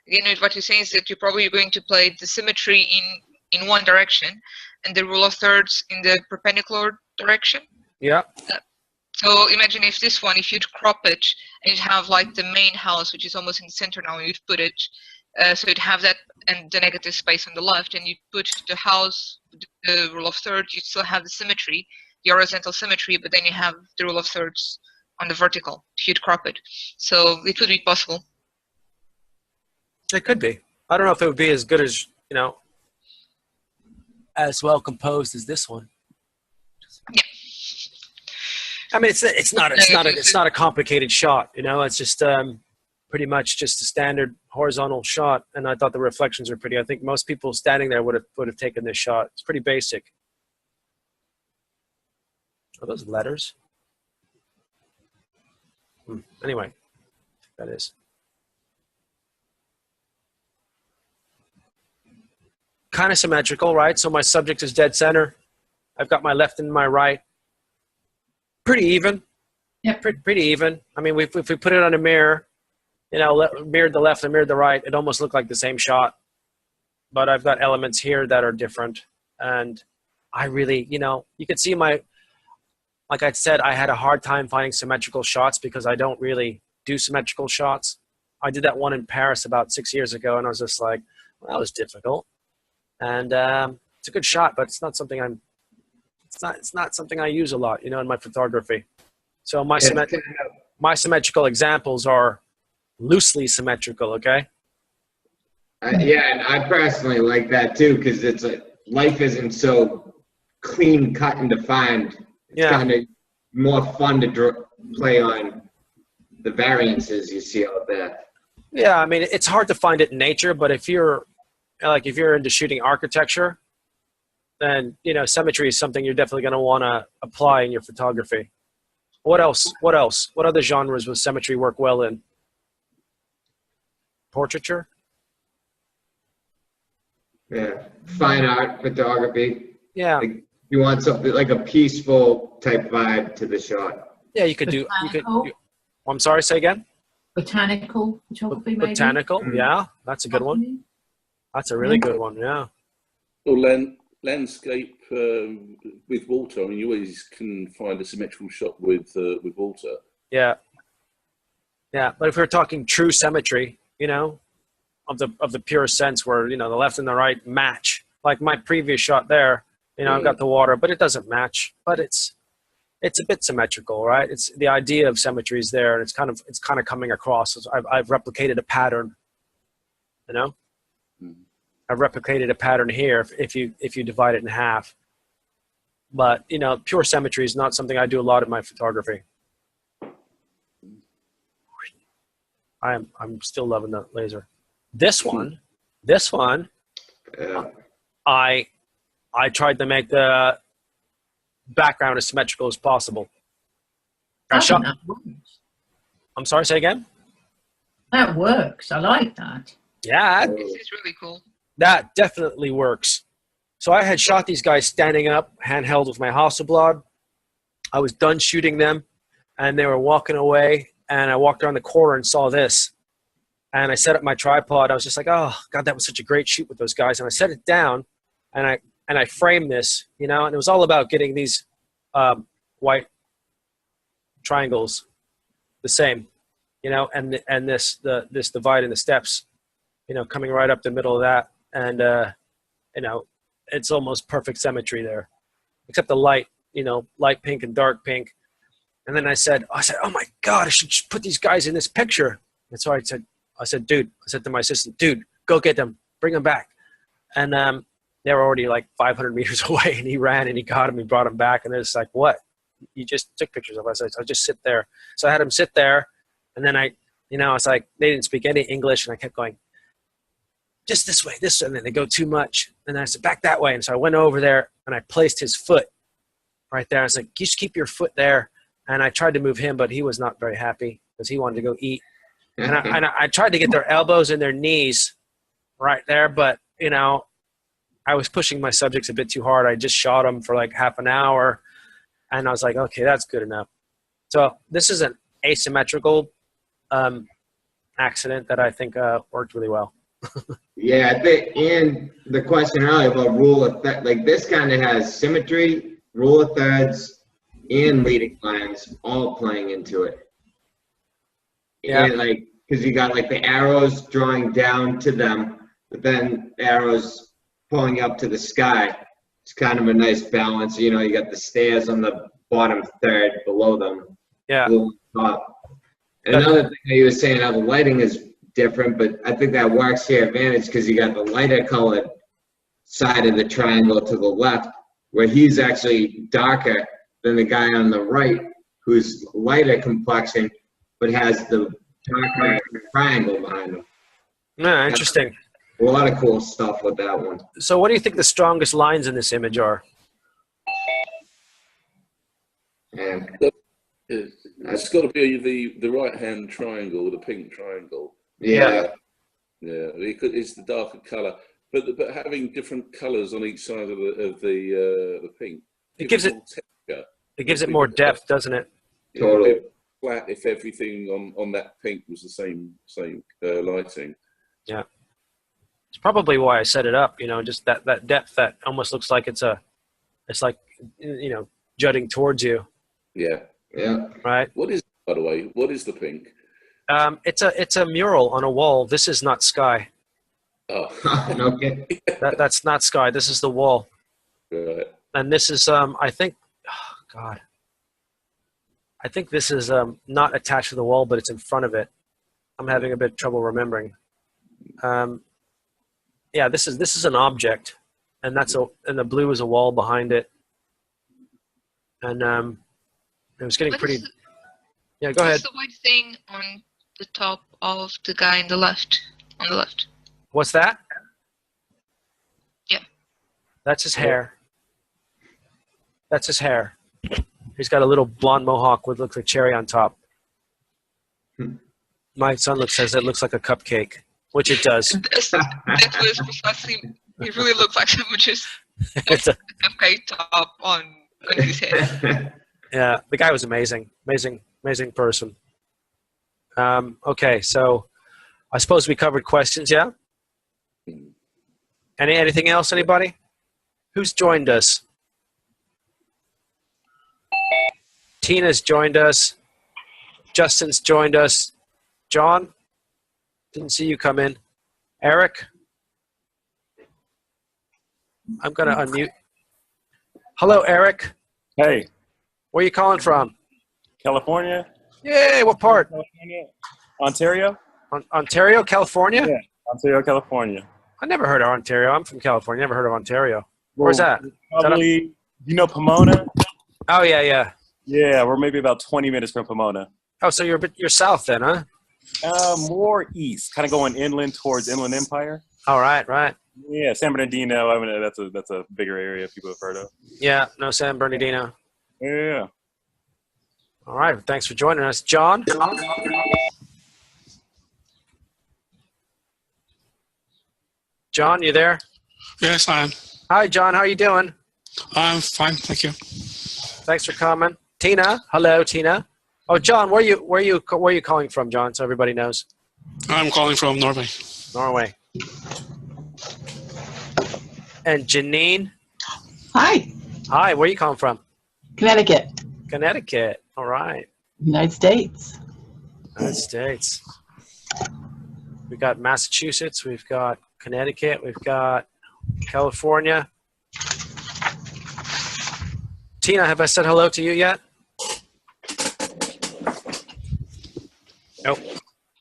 again, with what you're saying is that you're probably going to play the symmetry in one direction and the rule of thirds in the perpendicular direction.
Yeah.
So imagine if this one, if you'd crop it and you'd have like the main house, which is almost in the center now, you'd put it, so you'd have that and the negative space on the left, and you put the house, the rule of thirds, you still have the symmetry, the horizontal symmetry, but then you have the rule of thirds on the vertical, if you'd crop it. So it would be possible.
It could be. I don't know if it would be as good as, you know, as well composed as this one.
Yeah.
I mean, it's not a complicated shot, you know. It's just pretty much just a standard horizontal shot, and I thought the reflections were pretty. I think most people standing there would have taken this shot. It's pretty basic. Are those letters? Anyway, that is. Kind of symmetrical, right? So my subject is dead center. I've got my left and my right. Pretty even. Yeah, pretty even. I mean, if we put it on a mirror, you know, mirrored the left and mirrored the right, it almost looked like the same shot. But I've got elements here that are different. And I really, you know, you could see like I said, I had a hard time finding symmetrical shots because I don't really do symmetrical shots. I did that one in Paris about 6 years ago, and I was just like, well, that was difficult. And it's a good shot, but it's not something it's not something I use a lot, you know, in my photography. So my symmetrical examples are loosely symmetrical, okay?
Yeah, and I personally like that too, because it's life isn't so clean cut and defined. It's kind of more fun to play on the variances you see out there.
Yeah, I mean, it's hard to find it in nature, but if you're into shooting architecture, then, you know, symmetry is something you're definitely going to want to apply in your photography. What else? What else? What other genres would symmetry work well in? Portraiture?
Yeah, fine art photography.
Yeah.
Like, you want something like a peaceful type vibe to the shot.
Yeah, you could do. I'm sorry. Say again.
Botanical photography, maybe.
Botanical. Yeah, that's a good one. That's a really good one. Yeah.
Or landscape with water. I mean, you always can find a symmetrical shot with water.
Yeah. Yeah, but if we're talking true symmetry, you know, of the pure sense, where, you know, the left and the right match, like my previous shot there, you know, I've got the water, but it doesn't match. But it's a bit symmetrical, right? It's the idea of symmetry is there, and it's kind of coming across. I've replicated a pattern, you know. I've replicated a pattern here if you divide it in half. But, you know, pure symmetry is not something I do a lot in my photography. I'm still loving the laser. This one, I tried to make the background as symmetrical as possible.
That works.
I'm sorry, say again?
That works. I like that.
Yeah.
This is really cool.
That definitely works. So I had shot these guys standing up, handheld with my Hasselblad. I was done shooting them, and they were walking away, and I walked around the corner and saw this. And I set up my tripod. I was just like, oh, God, that was such a great shoot with those guys. And I set it down, and I framed this, you know, and it was all about getting these white triangles the same, you know, and this divide in the steps, you know, coming right up the middle of that. And, you know, it's almost perfect symmetry there, except the light, you know, light pink and dark pink. And then I said, oh my God, I should put these guys in this picture. And so I said, dude, I said to my assistant, dude, go get them, bring them back. And they were already like 500 meters away, and he ran and he got him, he brought him back. And it's like, what? You just took pictures of us. I said, I'll just sit there. So I had him sit there, and then it's like, they didn't speak any English, and I kept going, just this way, and then they go too much. And then I said, back that way. And so I went over there, and I placed his foot right there. I was like, you just keep your foot there. And I tried to move him, but he was not very happy because he wanted to go eat. And I tried to get their elbows and their knees right there, but, you know, I was pushing my subjects a bit too hard. I just shot them for like half an hour, and I was like, okay, that's good enough. So this is an asymmetrical accident that I think worked really well.
Yeah, I think, and the question earlier about rule of thirds, like this kind of has symmetry, rule of thirds, and leading lines all playing into it.
Yeah.
And like, because you got like the arrows drawing down to them, but then arrows pulling up to the sky. It's kind of a nice balance. You know, you got the stairs on the bottom third below them.
Yeah.
Blue on top. And another thing that you were saying, how the lighting is different, but I think that works to your advantage because you got the lighter colored side of the triangle to the left, where he's actually darker than the guy on the right, who's lighter complexion, but has the darker triangle behind him.
Yeah, interesting.
A lot of cool stuff with that one.
So what do you think the strongest lines in this image are?
And
It's got to be the right-hand triangle, the pink triangle.
yeah.
Yeah, it's the darker colour, but having different colours on each side of the pink.
It gives it
texture.
It gives it more depth, doesn't it?
Totally.
Flat if everything on that pink was the same lighting.
Yeah. It's probably why I set it up, you know, just that depth that almost looks like it's like, you know, jutting towards you.
Yeah.
Yeah.
Right.
What is, by the way, what is the pink?
It's a mural on a wall. This is not sky.
Oh.
Okay.
That's not sky. This is the wall.
Right.
And this is I think, oh God. I think this is not attached to the wall, but it's in front of it. I'm having a bit of trouble remembering. Yeah, this is an object, and and the blue is a wall behind it. And it was getting pretty. Yeah, go ahead.
What's the white thing on the top of the guy on the left?
What's that?
Yeah.
That's his hair. That's his hair. He's got a little blonde mohawk with looks like cherry on top. My son says it looks like a cupcake, which it does.
That was precisely. It really looks like someone just
It's a-
cupcake top on his head.
Yeah, the guy was amazing person. Okay, so I suppose we covered questions, yeah? Anything else, anybody? Who's joined us? Tina's joined us. Justin's joined us. John? Didn't see you come in. Eric? I'm going to unmute. Hello, Eric.
Hey,
Where are you calling from?
California?
Yay, what part?
California? Ontario?
Ontario, California?
Yeah, Ontario, California.
I never heard of Ontario. I'm from California. Never heard of Ontario. Where's that?
Probably, you know Pomona?
Oh, yeah.
Yeah, we're maybe about 20 minutes from Pomona.
Oh, so you're south then, huh?
More east, kind of going inland towards Inland Empire.
All right.
Yeah, San Bernardino. I mean, that's a bigger area people have heard of.
Yeah, no San Bernardino.
Yeah.
All right, thanks for joining us. John? John, you there?
Yes, I am.
Hi, John. How are you doing?
I'm fine, thank you.
Thanks for coming. Tina? Hello, Tina. Oh, John, where are you calling from, John, so everybody knows?
I'm calling from Norway.
Norway. And Janine?
Hi,
Hi, where are you calling from?
Connecticut,
Connecticut. All right.
United States.
United States. We've got Massachusetts. We've got Connecticut. We've got California. Tina, have I said hello to you yet? Nope.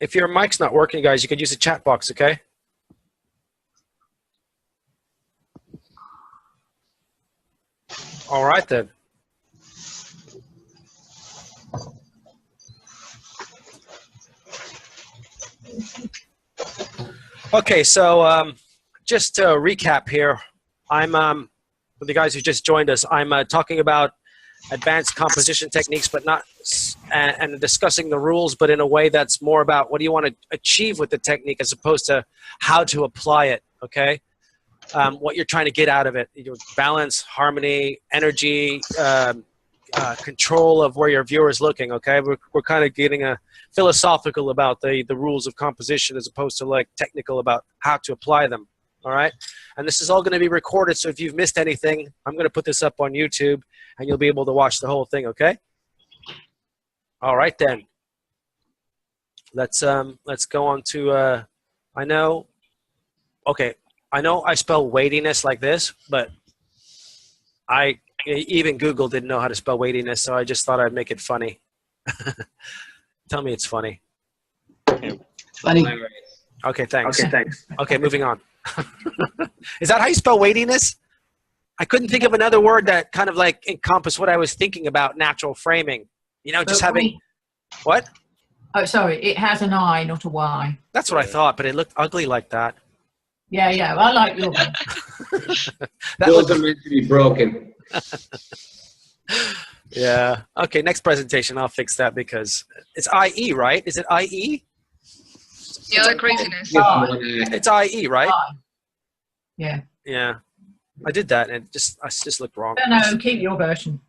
If your mic's not working, guys, you could use the chat box, okay? All right, then. Okay, so just to recap here, I'm for the guys who just joined us, I'm talking about advanced composition techniques, but not and discussing the rules, but in a way that's more about what do you want to achieve with the technique as opposed to how to apply it. Okay, what you're trying to get out of it, balance, harmony, energy, control of where your viewer is looking, okay? We're kind of getting a philosophical about the rules of composition as opposed to like technical about how to apply them, all right? And this is all going to be recorded, so if you've missed anything, I'm going to put this up on YouTube, and you'll be able to watch the whole thing, okay? All right, then. Let's go on to, I know I spell weightiness like this, but even Google didn't know how to spell weightiness, so I just thought I'd make it funny. Tell me it's funny.
It's funny.
Okay, thanks. Okay, moving on. Is that how you spell weightiness? I couldn't think of another word that kind of like encompassed what I was thinking about natural framing. You know, just having what?
Oh, sorry, it has an I, not a Y.
That's what I thought, but it looked ugly like that.
Yeah, I like your one.
Those are meant to be broken.
Yeah. Okay, next presentation, I'll fix that because it's IE, right? Is it IE?
Yeah, like craziness.
It's IE, right?
Yeah.
Yeah. I did that and I just looked wrong.
No, keep your version.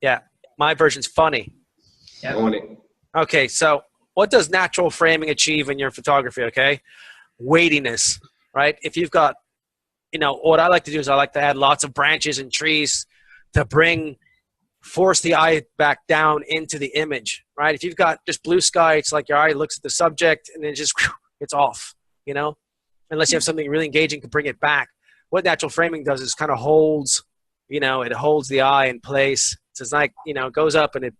Yeah. My version's funny.
Yeah.
Okay, so what does natural framing achieve in your photography, okay? Weightiness, right? If you've got, what I like to do is I like to add lots of branches and trees to force the eye back down into the image, right? If you've got just blue sky, it's like your eye looks at the subject and then it's off, unless you have something really engaging to bring it back. What natural framing does is kind of holds, it holds the eye in place. So it's like, it goes up and it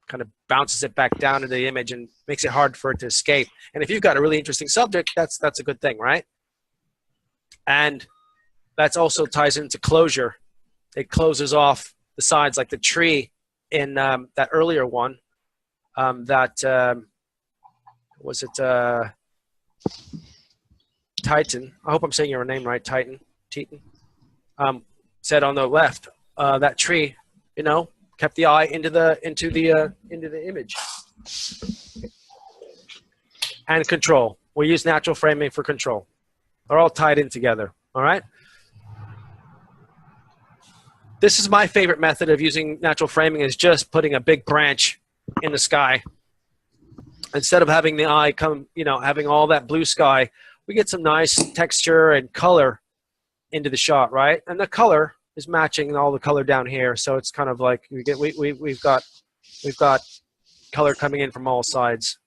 kind of bounces it back down into the image and makes it hard for it to escape. And if you've got a really interesting subject, that's a good thing, right? And that also ties into closure. It closes off the sides like the tree in that earlier one. Was it Titan? I hope I'm saying your name right, Titan. Said on the left, that tree, kept the eye into the image. And control. We use natural framing for control. They're all tied in together. All right. This is my favorite method of using natural framing, is just putting a big branch in the sky. Instead of having the eye come, having all that blue sky, we get some nice texture and color into the shot, right? And the color is matching all the color down here, so it's kind of like we've got color coming in from all sides.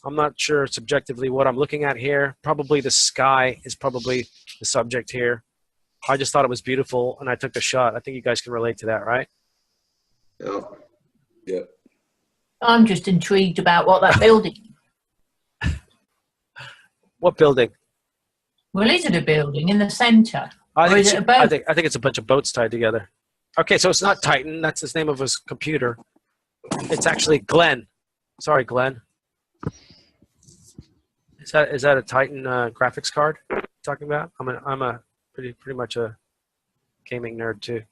I'm not sure subjectively what I'm looking at here. Probably the sky is probably the subject here. I just thought it was beautiful, and I took the shot. I think you guys can relate to that, right?
Yeah.
I'm just intrigued about what that building.
What building?
Well, is it a building in the centre?
I
Or is it a boat?
think it's a bunch of boats tied together. Okay, so it's not Titan. That's the name of his computer. It's actually Glenn. Sorry, Glenn. Is that a Titan graphics card you're talking about? I'm a pretty much a gaming nerd too.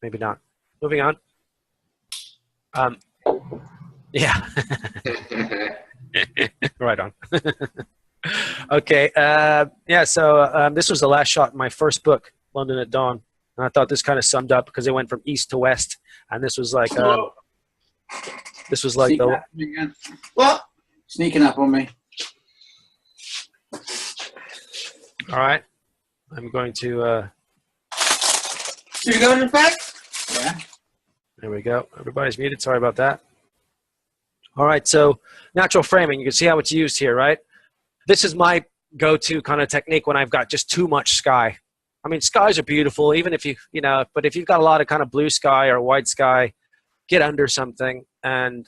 Maybe not. Moving on. Yeah. Right on. Okay. Yeah. So this was the last shot in my first book, London at Dawn, and I thought this kind of summed up because it went from east to west, and this was like
What? Sneaking up on me.
All right. I'm going to.
So you going in fact? Yeah.
There we go. Everybody's muted. Sorry about that. All right. So natural framing. You can see how it's used here, right? This is my go-to kind of technique when I've got just too much sky. I mean, skies are beautiful, even if but if you've got a lot of kind of blue sky or white sky, get under something and,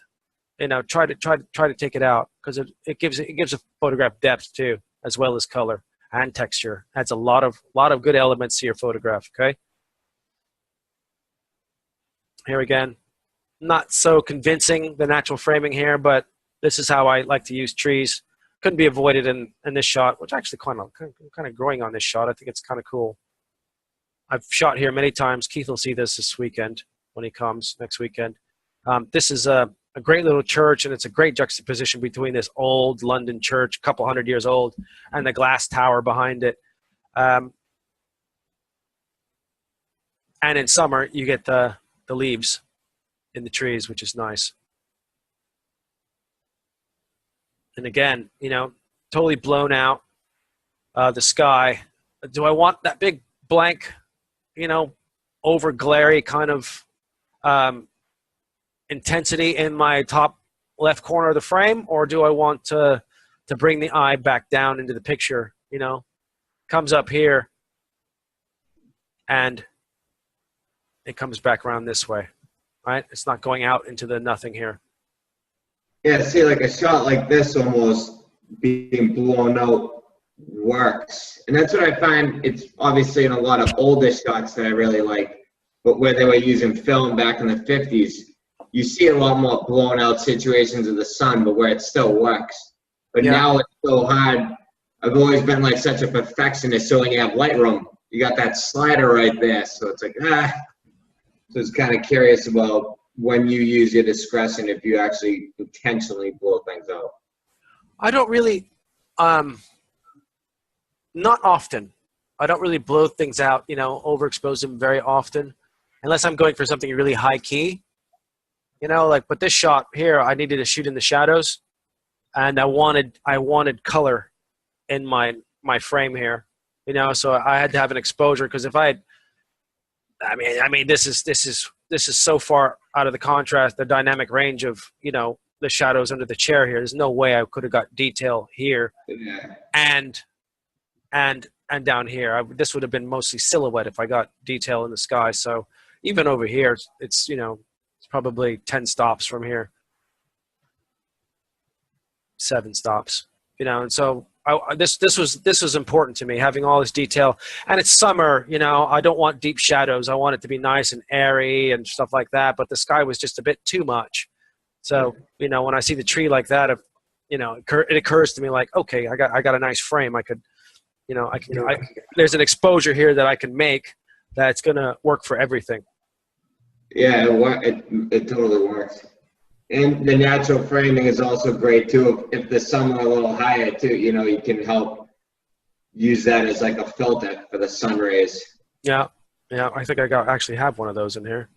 try to take it out, because it gives a photograph depth too, as well as color and texture. Adds a lot of good elements to your photograph. Okay. Here again, not so convincing, the natural framing here, but this is how I like to use trees. Couldn't be avoided in this shot, which actually kind of growing on this shot. I think it's kind of cool. I've shot here many times. Keith will see this weekend when he comes next weekend. This is a great little church, and it's a great juxtaposition between this old London church, a couple hundred years old, and the glass tower behind it. And in summer, you get the leaves in the trees, which is nice. And again, you know, totally blown out the sky. Do I want that big blank, you know, over glary kind of intensity in my top left corner of the frame, or do I want to bring the eye back down into the picture? You know, comes up here and it comes back around this way, right? It's not going out into the nothing here.
Yeah, see, like a shot like this almost being blown out works. And that's what I find. It's obviously in a lot of older shots that I really like, but where they were using film back in the 50s, you see a lot more blown out situations of the sun, but where it still works. But now it's so hard. I've always been like such a perfectionist, so when you have Lightroom, you got that slider right there. So it's like, So it's kind of curious about when you use your discretion, if you actually intentionally blow things out.
I don't really, not often. I don't really blow things out, you know, overexpose them very often, unless I'm going for something really high key. You know, like, but this shot here, I needed to shoot in the shadows, and I wanted color in my frame here, you know, so I had to have an exposure, because if I mean, this is so far out of the contrast, the dynamic range of, you know, the shadows under the chair here. There's no way I could have got detail here and down here. This would have been mostly silhouette if I got detail in the sky. So even over here, it's you know, it's probably 10 stops from here, 7 stops, you know, and so this was important to me, having all this detail. And it's summer, you know, I don't want deep shadows. I want it to be nice and airy and stuff like that. But the sky was just a bit too much. So, you know, when I see the tree like that, you know, it occurs to me like, okay, I got a nice frame. I could, you know, there's an exposure here that I can make that's gonna work for everything.
Yeah, it totally works. And the natural framing is also great too. If the sun were a little higher too, you know, you can help use that as like a filter for the sun rays.
Yeah, I think I actually have one of those in here.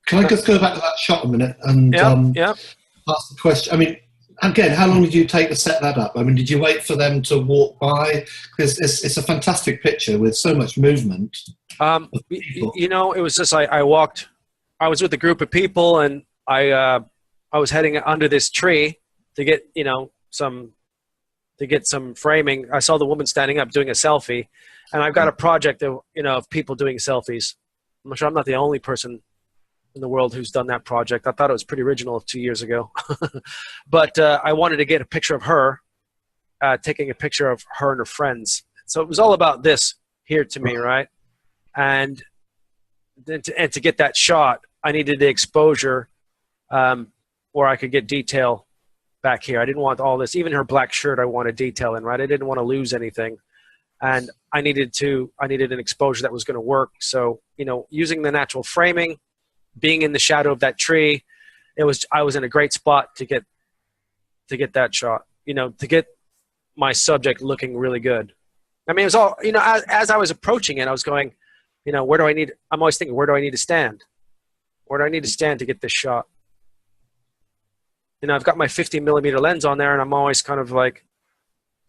Can I just go back to that shot a minute and ask the question? I mean, again, how long did you take to set that up? I mean, did you wait for them to walk by? Because it's a fantastic picture with so much movement.
You know, it was just I was with a group of people, and I was heading under this tree to get, you know, some framing. I saw the woman standing up doing a selfie, and I've got a project of, you know, of people doing selfies. I'm sure I'm not the only person in the world who's done that project. I thought it was pretty original 2 years ago, but I wanted to get a picture of her, taking a picture of her and her friends. So it was all about this here to me, right? And then to get that shot, I needed the exposure where I could get detail back here. I didn't want all this, even her black shirt I wanted detail in, right? I didn't want to lose anything. And I needed an exposure that was going to work. So, you know, using the natural framing, being in the shadow of that tree, I was in a great spot to get that shot, you know, to get my subject looking really good. I mean, it was all, you know, as I was approaching it, I was going, you know, I'm always thinking, where do I need to stand? Where do I need to stand to get this shot? You know, I've got my 50mm lens on there, and I'm always kind of like,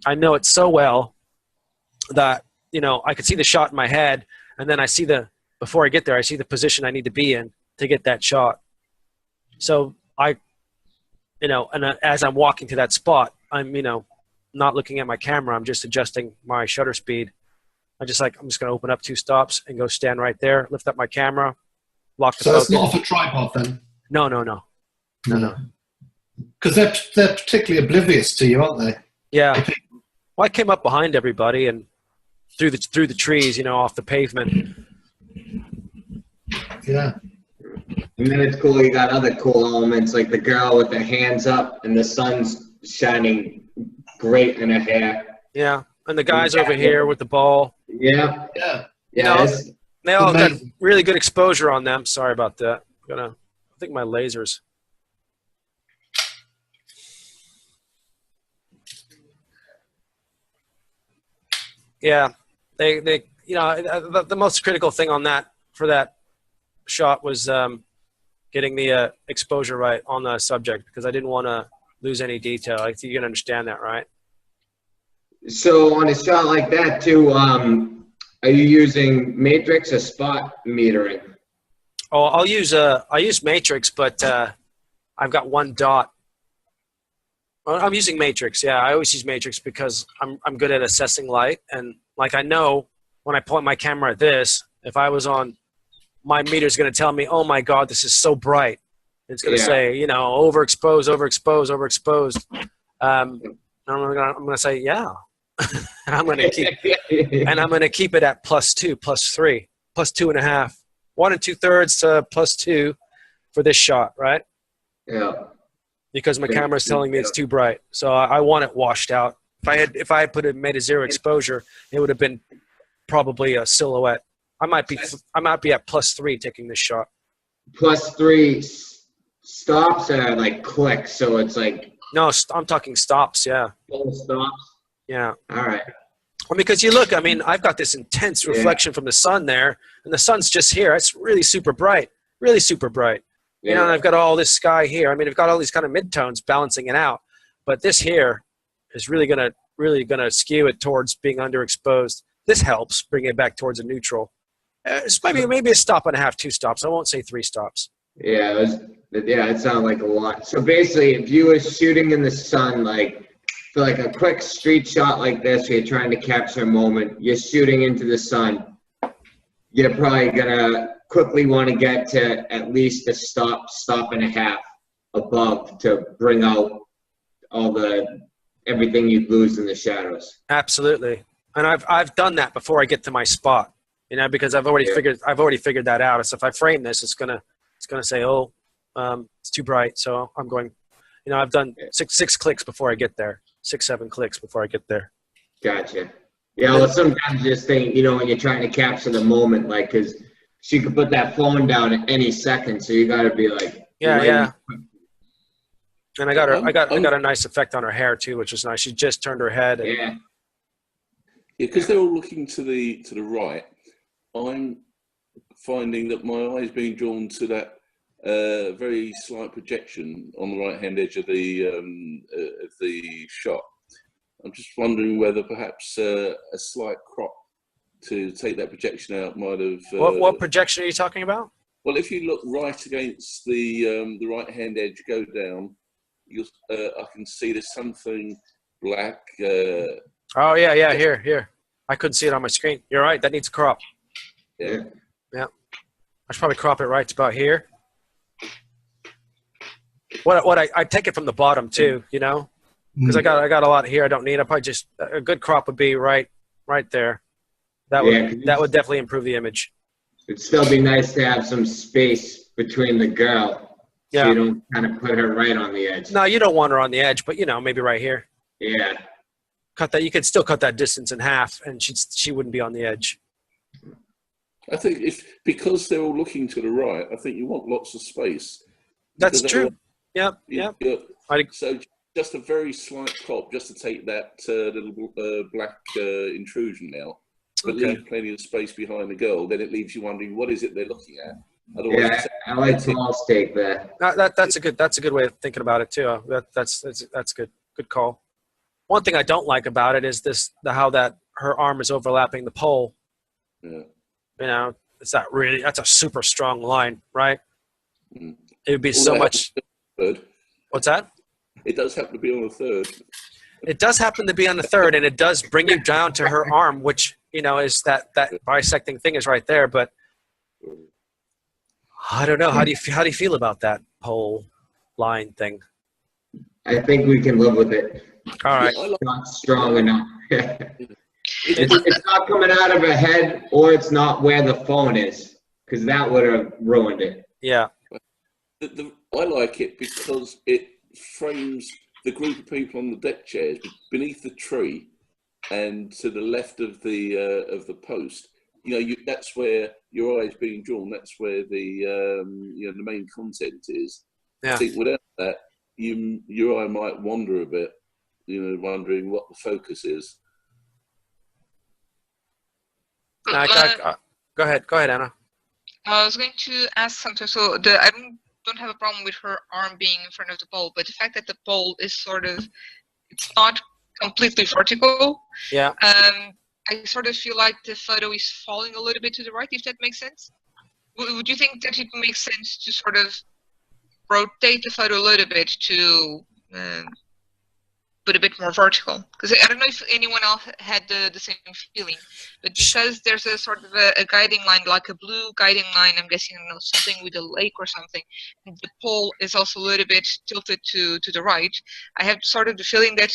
I know it so well that, you know, I could see the shot in my head, and then before I get there, I see the position I need to be in to get that shot. So you know, and as I'm walking to that spot, I'm, you know, not looking at my camera. I'm just adjusting my shutter speed. I'm just going to open up 2 stops and go stand right there, lift up my camera, lock the focus.
So it's not off a tripod then?
No.
Because they're particularly oblivious to you, aren't they?
Yeah. Well, I came up behind everybody and through the trees, you know, off the pavement.
Yeah.
And then it's cool, you got other cool elements like the girl with the hands up and the sun's shining great in her hair.
Yeah. And the guys over here with the ball.
Yeah.
You know, they all got really good exposure on them. Sorry about that. I think my lasers. Yeah, they you know, the most critical thing on that, for that shot was getting the exposure right on the subject because I didn't want to lose any detail. I think you can understand that, right?
So on a shot like that too, are you using matrix or spot metering?
Oh, I use matrix, but I've got one dot. Well, I'm using matrix. Yeah, I always use matrix because I'm good at assessing light, and like I know when I point my camera at this, if I was on, my meter's going to tell me, oh my God, this is so bright. It's going to say, you know, overexposed, overexposed, overexposed. I'm going to say, yeah. And I'm going to keep it at +2, +3, +2.5, 1 2/3 to +2 for this shot, right?
Yeah.
Because my camera is telling me it's too bright, so I want it washed out. If I had made a 0 exposure, it would have been probably a silhouette. I might be at +3 taking this shot.
+3 stops are like clicks, so it's like.
No, I'm talking stops. Yeah.
Full stops.
Yeah.
All right.
Well, because you look, I mean, I've got this intense reflection from the sun there, and the sun's just here. It's really super bright, really super bright. You know, and I've got all this sky here. I mean, I've got all these kind of midtones balancing it out, but this here is really gonna skew it towards being underexposed. This helps bring it back towards a neutral. It's maybe a stop and a half, 2 stops. I won't say 3 stops.
Yeah, it sounded like a lot. So basically, if you were shooting in the sun, like for like a quick street shot like this, where you're trying to capture a moment, you're shooting into the sun, you're probably gonna quickly want to get to at least a stop and a half above to bring out all everything you'd lose in the shadows.
Absolutely, and I've done that before I get to my spot, you know, because I've already figured that out. So if I frame this, it's gonna say, oh, it's too bright. So I'm going, you know, I've done six clicks before I get there, 6, 7 clicks before I get there.
Gotcha. Yeah, well, sometimes you just think, you know, when you're trying to capture the moment, like, because she could put that phone down at any second, so you got to be like,
yeah. And I got a nice effect on her hair too, which was nice. She just turned her head.
Yeah.
Because they're all looking to the right. I'm finding that my eye is being drawn to that very slight projection on the right-hand edge of the shot. I'm just wondering whether perhaps a slight crop to take that projection out might have.
What projection are you talking about?
Well, if you look right against the right-hand edge, go down. I can see there's something black.
Oh yeah, here. I couldn't see it on my screen. You're right. That needs a crop.
Yeah.
I should probably crop it right about here. I take it from the bottom too, you know, because I got a lot here I don't need. I probably just a good crop would be right there. That would definitely improve the image.
It'd still be nice to have some space between the girl, so you don't kind of put her right on the edge.
No, you don't want her on the edge, but you know, maybe right here.
Yeah.
Cut that. You could still cut that distance in half, and she wouldn't be on the edge.
I think because they're all looking to the right, I think you want lots of space.
That's true. Yeah.
So just a very slight crop, just to take that little black intrusion out, but leave plenty of space behind the girl. Then it leaves you wondering what is it they're looking at. Otherwise,
I like Tom's take there.
That's a good way of thinking about it too. That's good. Good call. One thing I don't like about it is how that her arm is overlapping the pole.
Yeah.
You know, that's a super strong line, right?
Mm.
It would be so much.
Third.
What's that?
It does happen to be on the third.
It does happen to be on the third, and it does bring you down to her arm, which, you know, is that bisecting thing is right there. But I don't know. How do you feel about that pole line thing?
I think we can live with it.
All right.
It's not strong enough. It's not coming out of her head, or it's not where the phone is, because that would have ruined it.
Yeah.
I like it because it frames the group of people on the deck chairs beneath the tree and to the left of the post. You know, that's where your eye is being drawn. That's where the main content is.
Yeah.
I think without that, your eye might wander a bit. You know, wondering what the focus is.
Go ahead, Anna.
I was going to ask something. So I don't don't have a problem with her arm being in front of the pole, but the fact that the pole is sort of, it's not completely vertical.
Yeah.
I sort of feel like the photo is falling a little bit to the right, if that makes sense. Would you think that it makes sense to sort of rotate the photo a little bit to put a bit more vertical? Because I don't know if anyone else had the same feeling, but because there's a sort of a guiding line, like a blue guiding line, I'm guessing, you know, something with a lake or something, and the pole is also a little bit tilted to the right, I have sort of the feeling that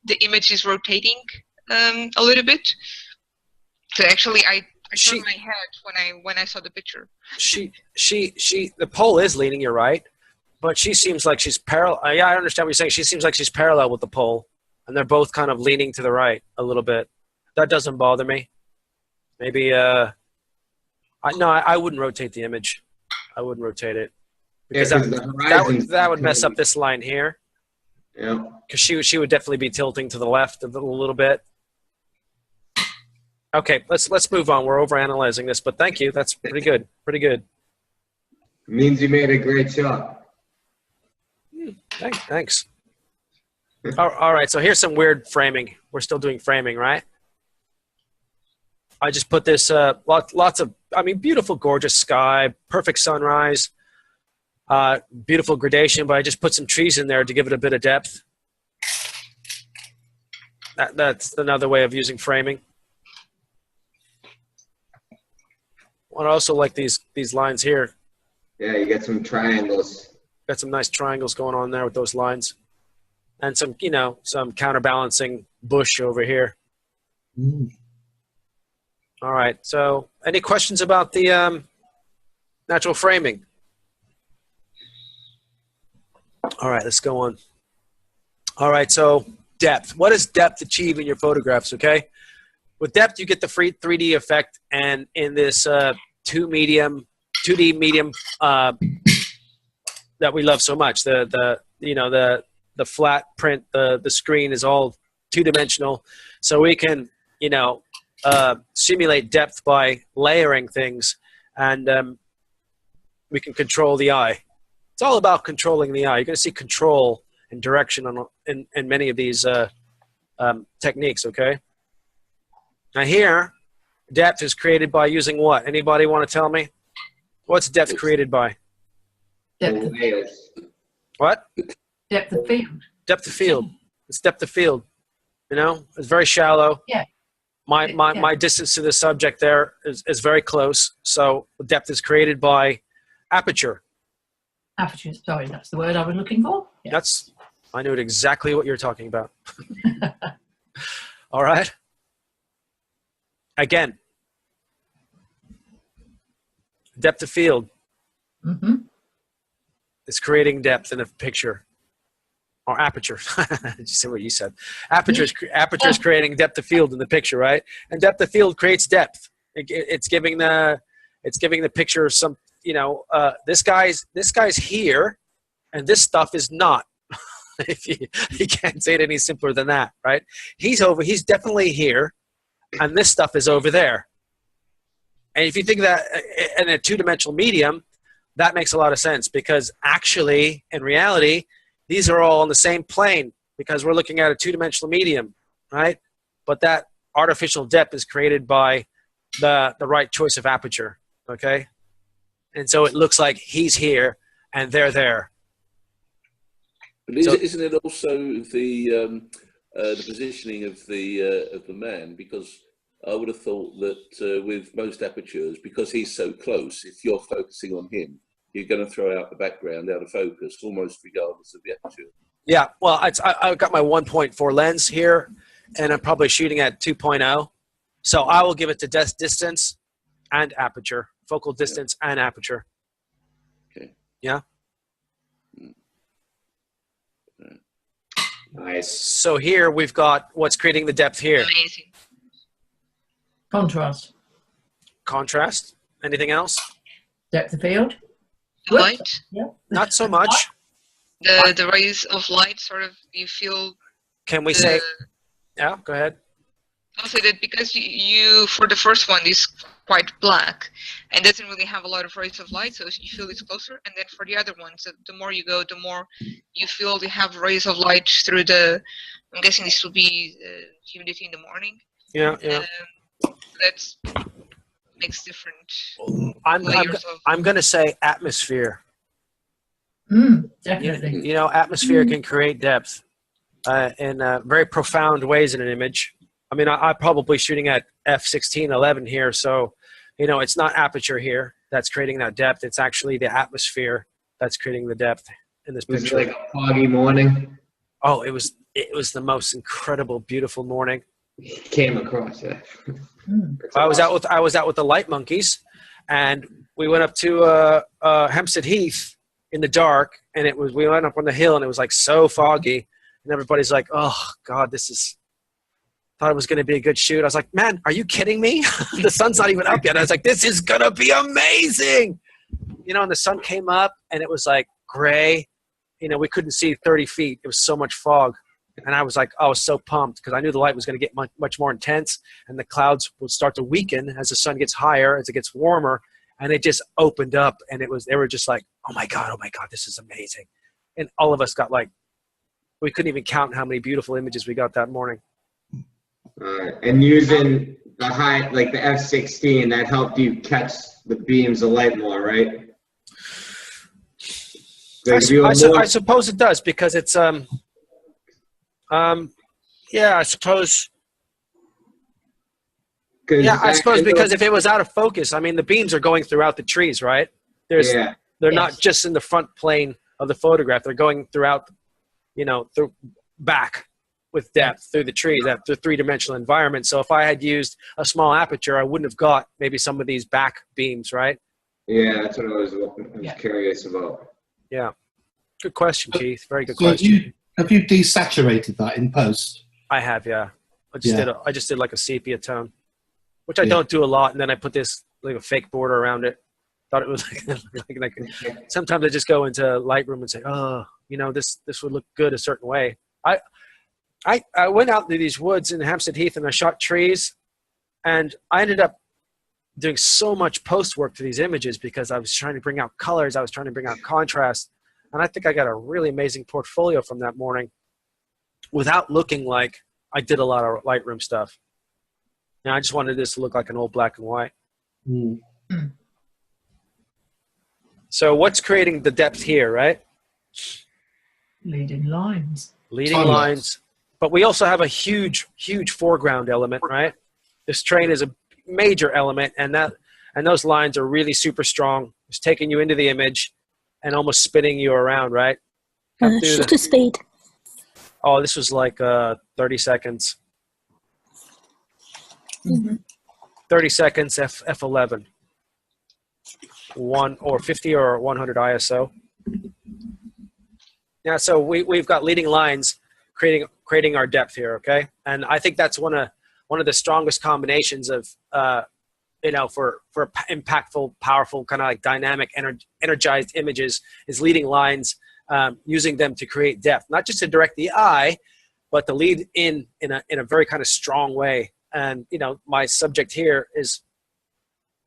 the image is rotating a little bit. So actually, I turned my head when I saw the picture.
The pole is leaning, you're right, but she seems like she's parallel. Yeah, I understand what you're saying. She seems like she's parallel with the pole, and they're both kind of leaning to the right a little bit. That doesn't bother me. Maybe, no, I wouldn't rotate the image. I wouldn't rotate it. Because that would mess up this line here.
Yeah.
Because she would definitely be tilting to the left a little bit. Okay, let's move on. We're overanalyzing this, but thank you. That's pretty good. Pretty good.
It means you made a great shot.
Thanks. All right, so here's some weird framing. We're still doing framing, right? I just put this lots of, I mean, beautiful, gorgeous sky, perfect sunrise, beautiful gradation, but I just put some trees in there to give it a bit of depth. That's another way of using framing. I also like these lines here.
Yeah, you got some triangles.
Got some nice triangles going on there with those lines. And some, you know, some counterbalancing bush over here.
Mm.
All right, so any questions about the natural framing? All right, let's go on. All right, so depth. What does depth achieve in your photographs, okay? With depth, you get the free 3D effect, and in this 2D medium that we love so much, the flat print, the screen is all two-dimensional, so we can, you know, simulate depth by layering things, and we can control the eye. It's all about controlling the eye. You're going to see control and direction in many of these techniques, okay? Now here, depth is created by using what? Anybody want to tell me? What's depth created by?
Depth of field.
What?
Depth of field.
Depth of field. It's depth of field. You know, it's very shallow.
Yeah.
My distance to the subject there is very close. So depth is created by aperture.
Aperture, sorry, that's the word I was looking for. Yeah.
I knew exactly what you're talking about. All right. Again, depth of field.
Mm-hmm.
It's creating depth in a picture. Or aperture. Did you say what you said? Aperture is creating depth of field in the picture, right? And depth of field creates depth. It's giving the picture some, you know, this guy's here, and this stuff is not. If you can't say it any simpler than that, right? He's definitely here, and this stuff is over there. And if you think that in a two-dimensional medium, that makes a lot of sense, because actually, in reality, these are all on the same plane because we're looking at a two-dimensional medium, right? But that artificial depth is created by the right choice of aperture, okay? And so it looks like he's here and they're there.
But isn't it also the positioning of the man? Because I would have thought that with most apertures, because he's so close, if you're focusing on him, you're going to throw out the background out of focus, almost regardless of the aperture.
Yeah, well, I've got my 1.4 lens here, and I'm probably shooting at 2.0. So I will give it to distance and aperture, focal distance and aperture.
Okay.
Yeah.
Nice.
So here we've got what's creating the depth here.
Amazing.
Contrast.
Contrast. Anything else?
Depth of field.
Light.
Yeah.
Not so much.
The rays of light, sort of, you feel.
Can we say? Yeah, go ahead.
Also that because you for the first one is quite black and doesn't really have a lot of rays of light, so you feel it's closer. And then for the other ones, the more you go, the more you feel they have rays of light through the. I'm guessing this will be humidity in the morning.
Yeah, yeah.
That's makes different.
I'm gonna say atmosphere.
Definitely.
You know, atmosphere can create depth in very profound ways in an image. I mean, I'm probably shooting at f/1611 here, so you know, it's not aperture here that's creating that depth. It's actually the atmosphere that's creating the depth in this picture.
Was it like a foggy morning?
Oh, it was the most incredible, beautiful morning.
Came across it.
I was out with the light monkeys, and we went up to Hempstead Heath in the dark, and we went up on the hill, and it was like so foggy, and everybody's like, "Oh God, thought it was going to be a good shoot." I was like, "Man, are you kidding me? The sun's not even up yet." I was like, "This is going to be amazing," you know. And the sun came up, and it was like gray. You know, we couldn't see 30 feet. It was so much fog. And I was so pumped because I knew the light was going to get much more intense, and the clouds would start to weaken as the sun gets higher, as it gets warmer, and it just opened up, and they were just like, oh my God, this is amazing. And all of us got we couldn't even count how many beautiful images we got that morning.
And using the the f/16, that helped you catch the beams of light more, right?
I suppose it does, because it's yeah, I suppose. Yeah, I suppose because if it was out of focus, I mean, the beams are going throughout the trees, right? They're not just in the front plane of the photograph. They're going throughout, you know, back with depth through the trees, that the three-dimensional environment. So if I had used a small aperture, I wouldn't have got maybe some of these back beams, right?
Yeah, that's what I was curious about.
Yeah. Good question, Keith. Very good question.
Have you desaturated that in post?
I have, yeah. I just did like a sepia tone, which I don't do a lot, and then I put this like a fake border around it. Thought it was like sometimes I just go into Lightroom and say, oh, you know, this would look good a certain way. I went out to these woods in Hampstead Heath and I shot trees, and I ended up doing so much post work to these images because I was trying to bring out colors, I was trying to bring out contrast. And I think I got a really amazing portfolio from that morning without looking like I did a lot of Lightroom stuff. And I just wanted this to look like an old black and white.
Mm.
So what's creating the depth here, right?
Leading lines.
Leading lines. But we also have a huge, huge foreground element, right? This train is a major element, and those lines are really super strong. It's taking you into the image and almost spinning you around, right?
Shutter speed.
Oh, this was like 30 seconds.
Mm-hmm.
30 seconds f11. 50 or 100 ISO. Yeah, so we've got leading lines creating our depth here, okay? And I think that's one of the strongest combinations of you know, for impactful, powerful, kind of like dynamic, energized images is leading lines, using them to create depth, not just to direct the eye, but to lead in a very kind of strong way. And, you know, my subject here is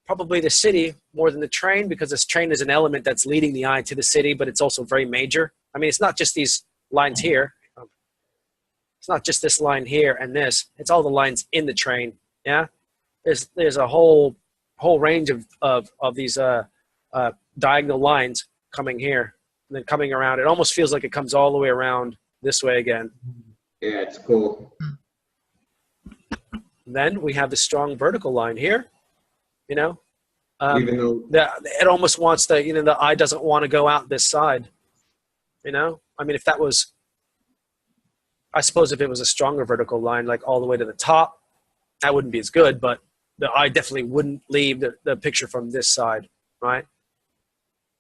probably the city more than the train, because this train is an element that's leading the eye to the city, but it's also very major. I mean, it's not just these lines here. It's not just this line here and this. It's all the lines in the train, yeah? There's a whole range of these diagonal lines coming here and then coming around. It almost feels like it comes all the way around this way again.
Yeah, it's cool.
And then we have the strong vertical line here, you know.
Even though
it almost wants to, you know, the eye doesn't want to go out this side, you know. I mean, if that was, I suppose if it was a stronger vertical line, like all the way to the top, that wouldn't be as good, but the eye definitely wouldn't leave the picture from this side, right?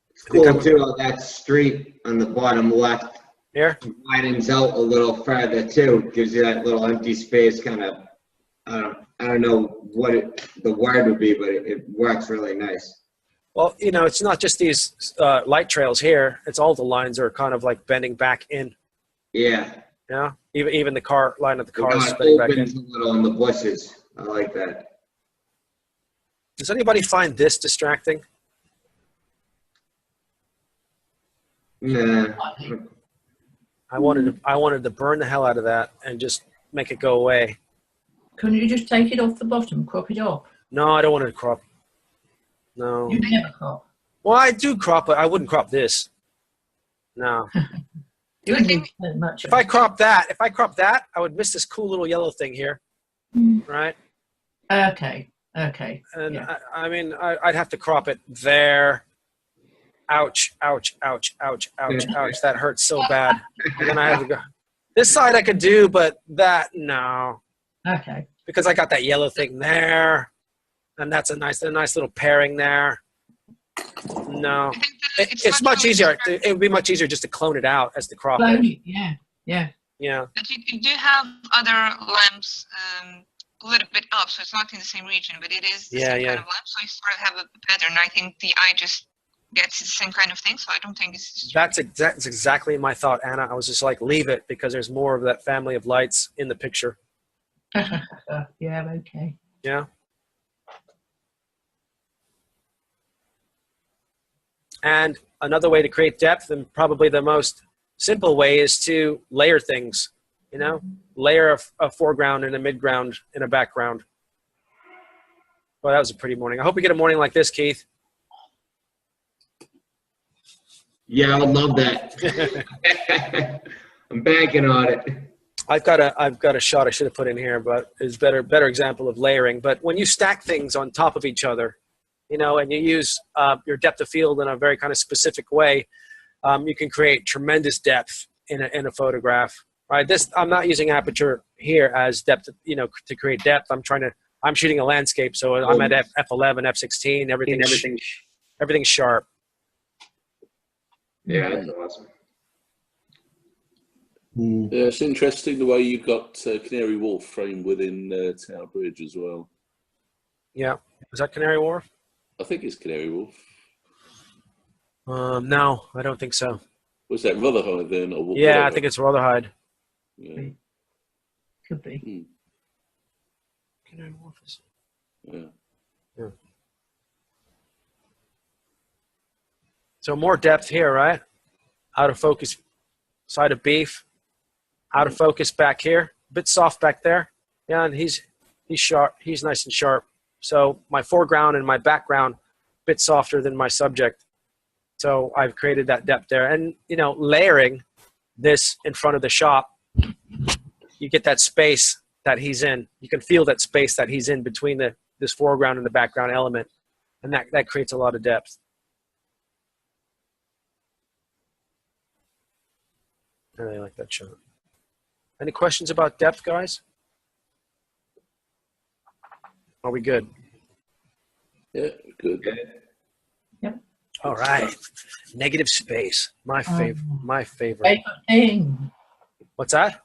It's cool too, that street on the bottom left
here
widens out a little further too, gives you that little empty space kind of, I don't know what the word would be, but it works really nice.
Well, you know, it's not just these light trails here, it's all the lines are kind of like bending back in.
Yeah.
Yeah. Even the car line of the car is
It
spinning back
opens
in.
a little on the bushes. I like that.
Does anybody find this distracting?
Nah.
I wanted to burn the hell out of that and just make it go away.
Couldn't you just take it off the bottom, crop it off?
No, I don't want it to crop. No.
You never crop.
Well, I do crop, but I wouldn't crop this. No.
You wouldn't need so much.
If I crop that, I would miss this cool little yellow thing here, right?
Okay. Okay.
And
yeah.
I mean, I'd have to crop it there. Ouch! Ouch! Ouch! Ouch! Ouch! Ouch! That hurts so bad. And then I have to go. This side I could do, but that no.
Okay.
Because I got that yellow thing there, and that's a nice little pairing there. No, it's much easier. It would be much easier just to clone it out as the crop.
Yeah.
Yeah.
But you do have other lamps a little bit up, so it's not in the same region, but it is the same kind of lamp. So you sort of have a pattern. I think the eye just gets the same kind of thing, so I don't think it's...
That's exactly my thought, Anna. I was just like, leave it, because there's more of that family of lights in the picture.
Yeah, okay.
Yeah. And another way to create depth, and probably the most simple way, is to layer things, you know? Layer a foreground and a midground and a background. Well, that was a pretty morning. I hope we get a morning like this, Keith.
Yeah, I would love that. I'm banking on it.
I've got a shot I should have put in here, but it's better example of layering. But when you stack things on top of each other, you know, and you use your depth of field in a very kind of specific way, you can create tremendous depth in a photograph. Right? I'm not using aperture here as depth, you know, to create depth. I'm shooting a landscape, so I'm at f11, f16, everything's sharp.
Yeah, that's awesome.
Yeah, it's interesting the way you've got Canary Wharf framed within Tower Bridge as well.
Yeah, is that Canary Wharf?
I think it's Canary Wharf.
No, I don't think so.
Was that Rotherhithe then? Or
yeah,
whatever?
I think it's Rotherhithe.
Yeah.
Could be.
Canary Wharf is...
Yeah.
So more depth here, right? Out of focus, side of beef. Out of focus back here. A bit soft back there. Yeah, and he's sharp. He's nice and sharp. So my foreground and my background, a bit softer than my subject. So I've created that depth there. And, you know, layering this in front of the shop, you get that space that he's in. You can feel that space that he's in between this foreground and the background element. And that creates a lot of depth. I really like that shot. Any questions about depth, guys? Are we good?
Yeah, good.
Yep.
All right. Negative space. My favorite. My favorite.
Favorite thing.
What's that?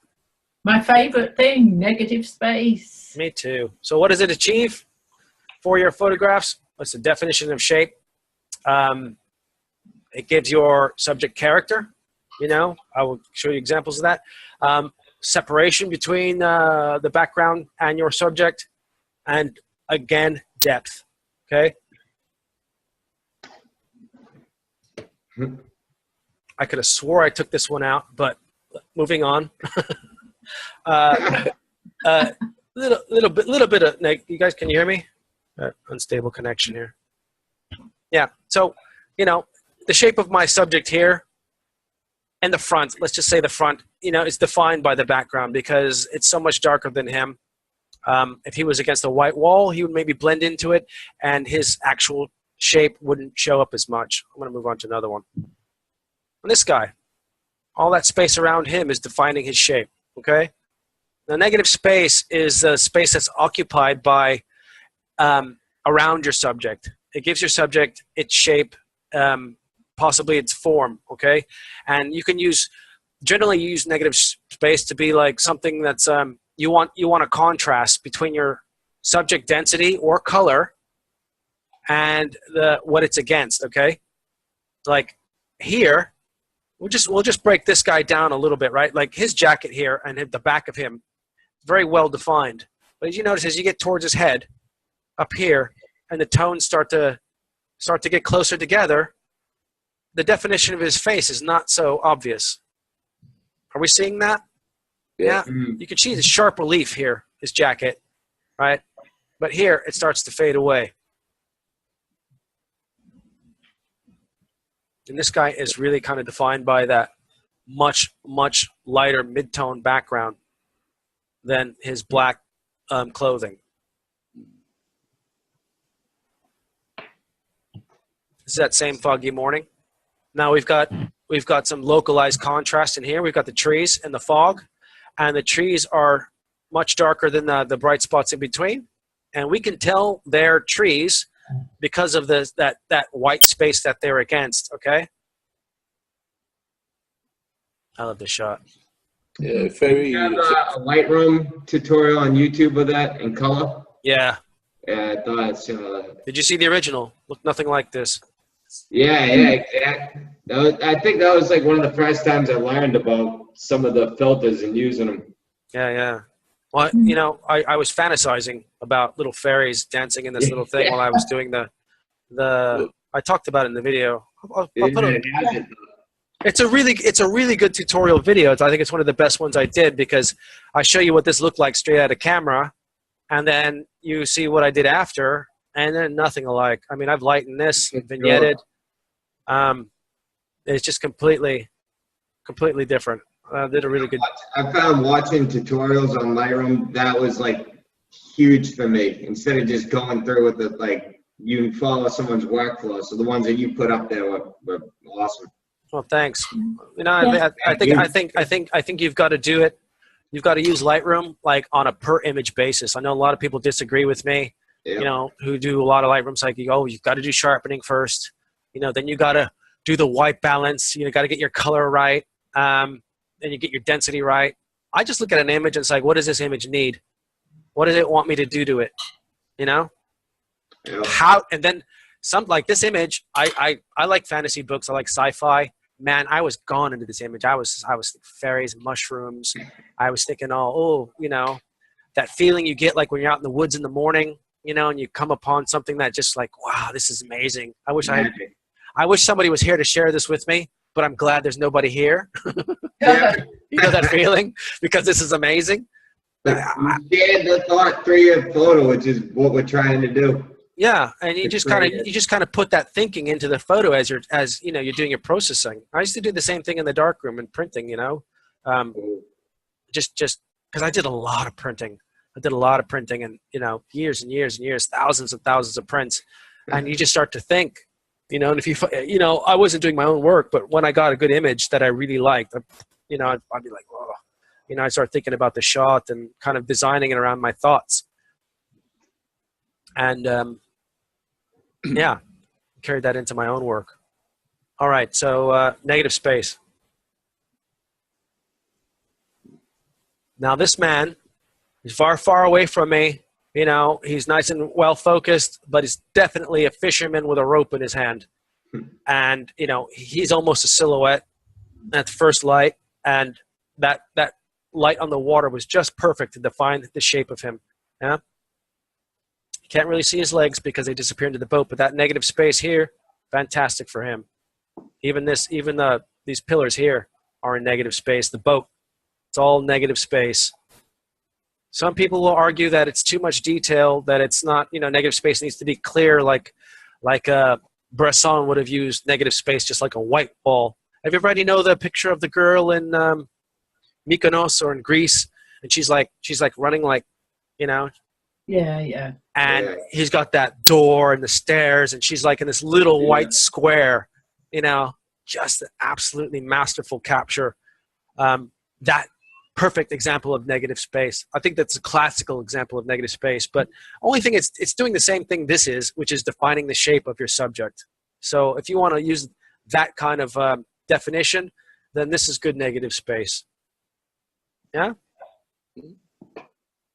My favorite thing, negative space.
Me too. So what does it achieve for your photographs? What's the definition of shape? It gives your subject character. You know, I will show you examples of that. Separation between the background and your subject. And again, depth. Okay? I could have swore I took this one out, but moving on. Little bit of, you guys, can you hear me? Unstable connection here. Yeah, so, you know, the shape of my subject here and the front, let's just say the front, you know, is defined by the background because it's so much darker than him. If he was against a white wall, he would maybe blend into it and his actual shape wouldn't show up as much. I'm going to move on to another one. And this guy, all that space around him is defining his shape, okay? The negative space is the space that's occupied by around your subject. It gives your subject its shape, possibly its form, okay? And you can generally use negative space to be like something that's, you want a contrast between your subject density or color and what it's against, okay? Like here, we'll just break this guy down a little bit, right? Like his jacket here and the back of him, very well defined. But as you notice, as you get towards his head, up here, and the tones start to get closer together, the definition of his face is not so obvious. Are we seeing that? Yeah. You can see the sharp relief here, his jacket, right? But here it starts to fade away. And this guy is really kind of defined by that much, much lighter mid-tone background than his black clothing. This is that same foggy morning. Now we've got some localized contrast in here. We've got the trees and the fog, and the trees are much darker than the bright spots in between. And we can tell they're trees because of that white space that they're against, okay? I love this shot.
Yeah, very.
You have a Lightroom tutorial on YouTube of that in color?
Yeah.
Yeah, I thought it's.
Did you see the original? Looked nothing like this.
Yeah, exactly. I think that was like one of the first times I learned about some of the filters and using them.
Yeah. Well, you know, I was fantasizing about little fairies dancing in this little thing while I was doing the. I talked about it in the video. I'll put it. It's a really good tutorial video. I think it's one of the best ones I did because I show you what this looked like straight out of camera, and then you see what I did after, and then nothing alike. I mean, I've lightened this, vignetted. It's just completely different. Did a really good.
I found watching tutorials on Lightroom, that was like huge for me. Instead of just going through with it, like you follow someone's workflow. So the ones that you put up there were awesome.
Well, thanks. You know, I think you've got to do it. You've got to use Lightroom like on a per image basis. I know a lot of people disagree with me. Yeah. You know, who do a lot of Lightrooms like, oh, you've got to do sharpening first. You know, then you got to do the white balance. You got to get your color right. Then you get your density right. I just look at an image and it's like, what does this image need? What does it want me to do to it? You know? Yeah. How? And then some like this image. I like fantasy books. I like sci-fi. Man, I was gone into this image. I was fairies and mushrooms. I was thinking, you know, that feeling you get like when you're out in the woods in the morning, you know, and you come upon something that just like, wow, this is amazing. I wish somebody was here to share this with me, but I'm glad there's nobody here.
Yeah.
You know that feeling? Because this is amazing.
You shared the thought through your photo, which is what we're trying to do.
Yeah, and you just kind of put that thinking into the photo as you're doing your processing. I used to do the same thing in the darkroom and printing, you know, just because I did a lot of printing. And you know, years and years and years, thousands and thousands of prints, and you just start to think, you know. And if you know, I wasn't doing my own work, but when I got a good image that I really liked, you know, I'd be like, oh, you know, I start thinking about the shot and kind of designing it around my thoughts. And yeah, carried that into my own work. All right, so negative space. Now this man is far, far away from me. You know, he's nice and well focused, but he's definitely a fisherman with a rope in his hand. And you know, he's almost a silhouette at the first light, and that light on the water was just perfect to define the shape of him. Yeah. You can't really see his legs because they disappear into the boat, but that negative space here, fantastic for him. Even these pillars here are in negative space. The boat, it's all negative space. Some people will argue that it's too much detail, that it's not, you know, negative space needs to be clear, like Bresson would have used negative space just like a white wall. Everybody know the picture of the girl in Mykonos or in Greece, and she's like running like, you know.
Yeah.
And he's got that door and the stairs, and she's like in this little white square, you know, just an absolutely masterful capture. That perfect example of negative space. I think that's a classical example of negative space, but only thing it's doing the same thing this is, which is defining the shape of your subject. So if you want to use that kind of definition, then this is good negative space. Yeah?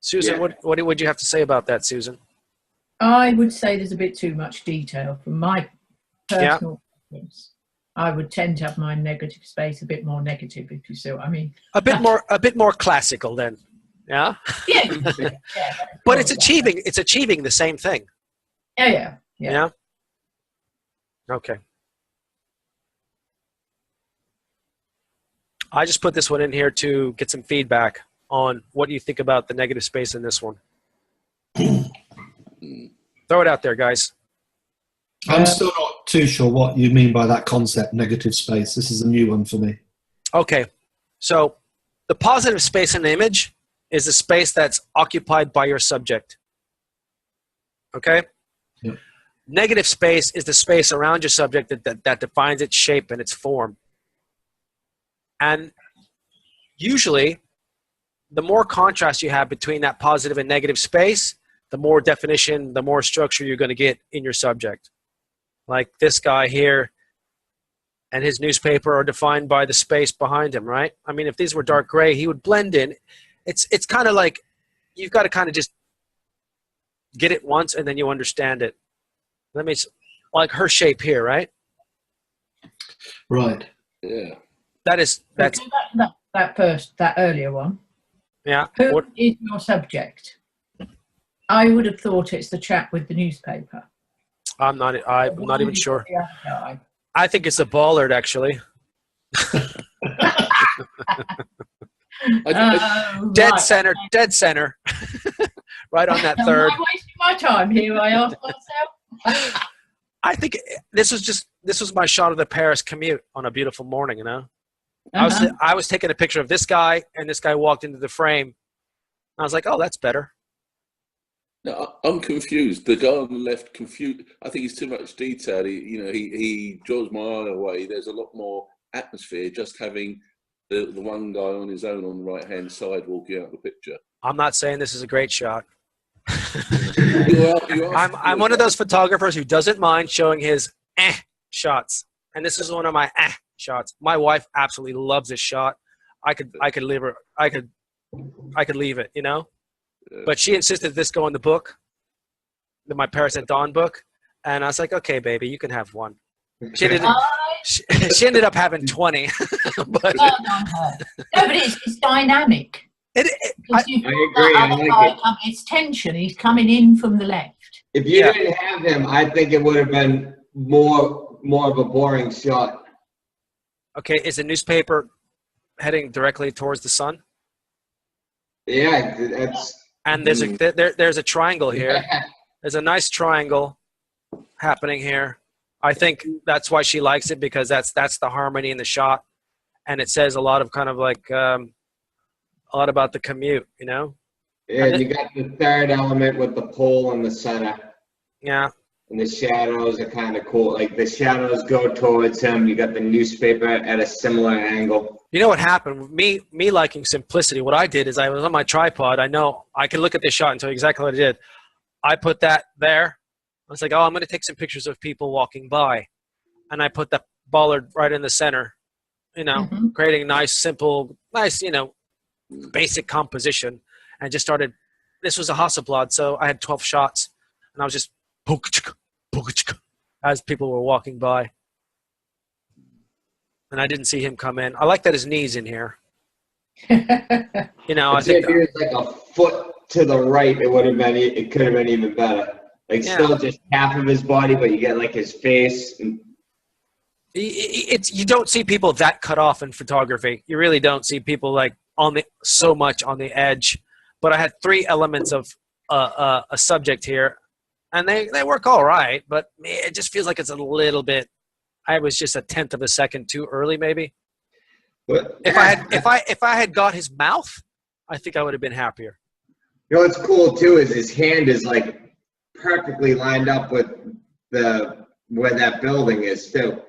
Susan, what would you have to say about that, Susan?
I would say there's a bit too much detail from my personal experience. I would tend to have my negative space a bit more negative, if you see what I mean.
A bit more classical then. Yeah.
Yeah.
But it's achieving the same thing.
Yeah.
Okay. I just put this one in here to get some feedback on what do you think about the negative space in this one. Throw it out there, guys.
I'm still not too sure what you mean by that concept, negative space. This is a new one for me.
Okay. So the positive space in the image is the space that's occupied by your subject. Okay?
Yep.
Negative space is the space around your subject that defines its shape and its form. And usually, the more contrast you have between that positive and negative space, the more definition, the more structure you're going to get in your subject. Like this guy here and his newspaper are defined by the space behind him, right? I mean, if these were dark gray, he would blend in. It's kind of like you've got to kind of just get it once and then you understand it. Like her shape here, right?
Right.
Yeah.
That's
that earlier one.
Yeah.
Who is your subject? I would have thought it's the chap with the newspaper.
I'm not even sure. I think it's a bollard, actually. Dead center. Right on that third.
Am I wasting my time here? I ask myself.
I think this was my shot of the Paris commute on a beautiful morning, you know? I was taking a picture of this guy, and this guy walked into the frame. I was like, oh, that's better.
No, I'm confused. The guy on the left, confused. I think he's too much detail. He draws my eye away. There's a lot more atmosphere just having the one guy on his own on the right-hand side walking out the picture.
I'm not saying this is a great shot. I'm one of those photographers who doesn't mind showing his shots, and this is one of my shots. My wife absolutely loves this shot. I could leave it, you know. But she insisted this go in the book, my Paris at Dawn book, and I was like, okay, baby, you can have one. She ended up having 20. But
it's dynamic.
I agree.
It's tension. He's coming in from the left.
If you didn't have him, I think it would have been more of a boring shot.
Okay, is the newspaper heading directly towards the sun?
Yeah, that's.
And there's a triangle here. There's a nice triangle happening here. I think that's why she likes it, because that's the harmony in the shot, and it says a lot of kind of like a lot about the commute, you know.
Yeah, you got the third element with the pole in the center.
Yeah.
And the shadows are kind of cool. Like the shadows go towards him. You got the newspaper at a similar angle. You
know what happened? Me liking simplicity. What I did is I was on my tripod. I know I can look at this shot and tell you exactly what I did. I put that there. I was like, oh, I'm going to take some pictures of people walking by, and I put the bollard right in the center. You know, creating nice, simple, you know, basic composition, and just started. This was a Hasselblad, so I had 12 shots, and I was just as people were walking by. And I didn't see him come in. I like that his knee's in here. You know, I think
if he was like a foot to the right, it could have been even better. Like still just half of his body, but you get like his face. And
you don't see people that cut off in photography. You really don't see people like so much on the edge. But I had 3 elements of a subject here, and they work all right. But it just feels like it's a little bit. I was just a 1/10 of a second too early, maybe. But if I had got his mouth, I think I would have been happier.
You know what's cool too is his hand is like perfectly lined up with where that building is too.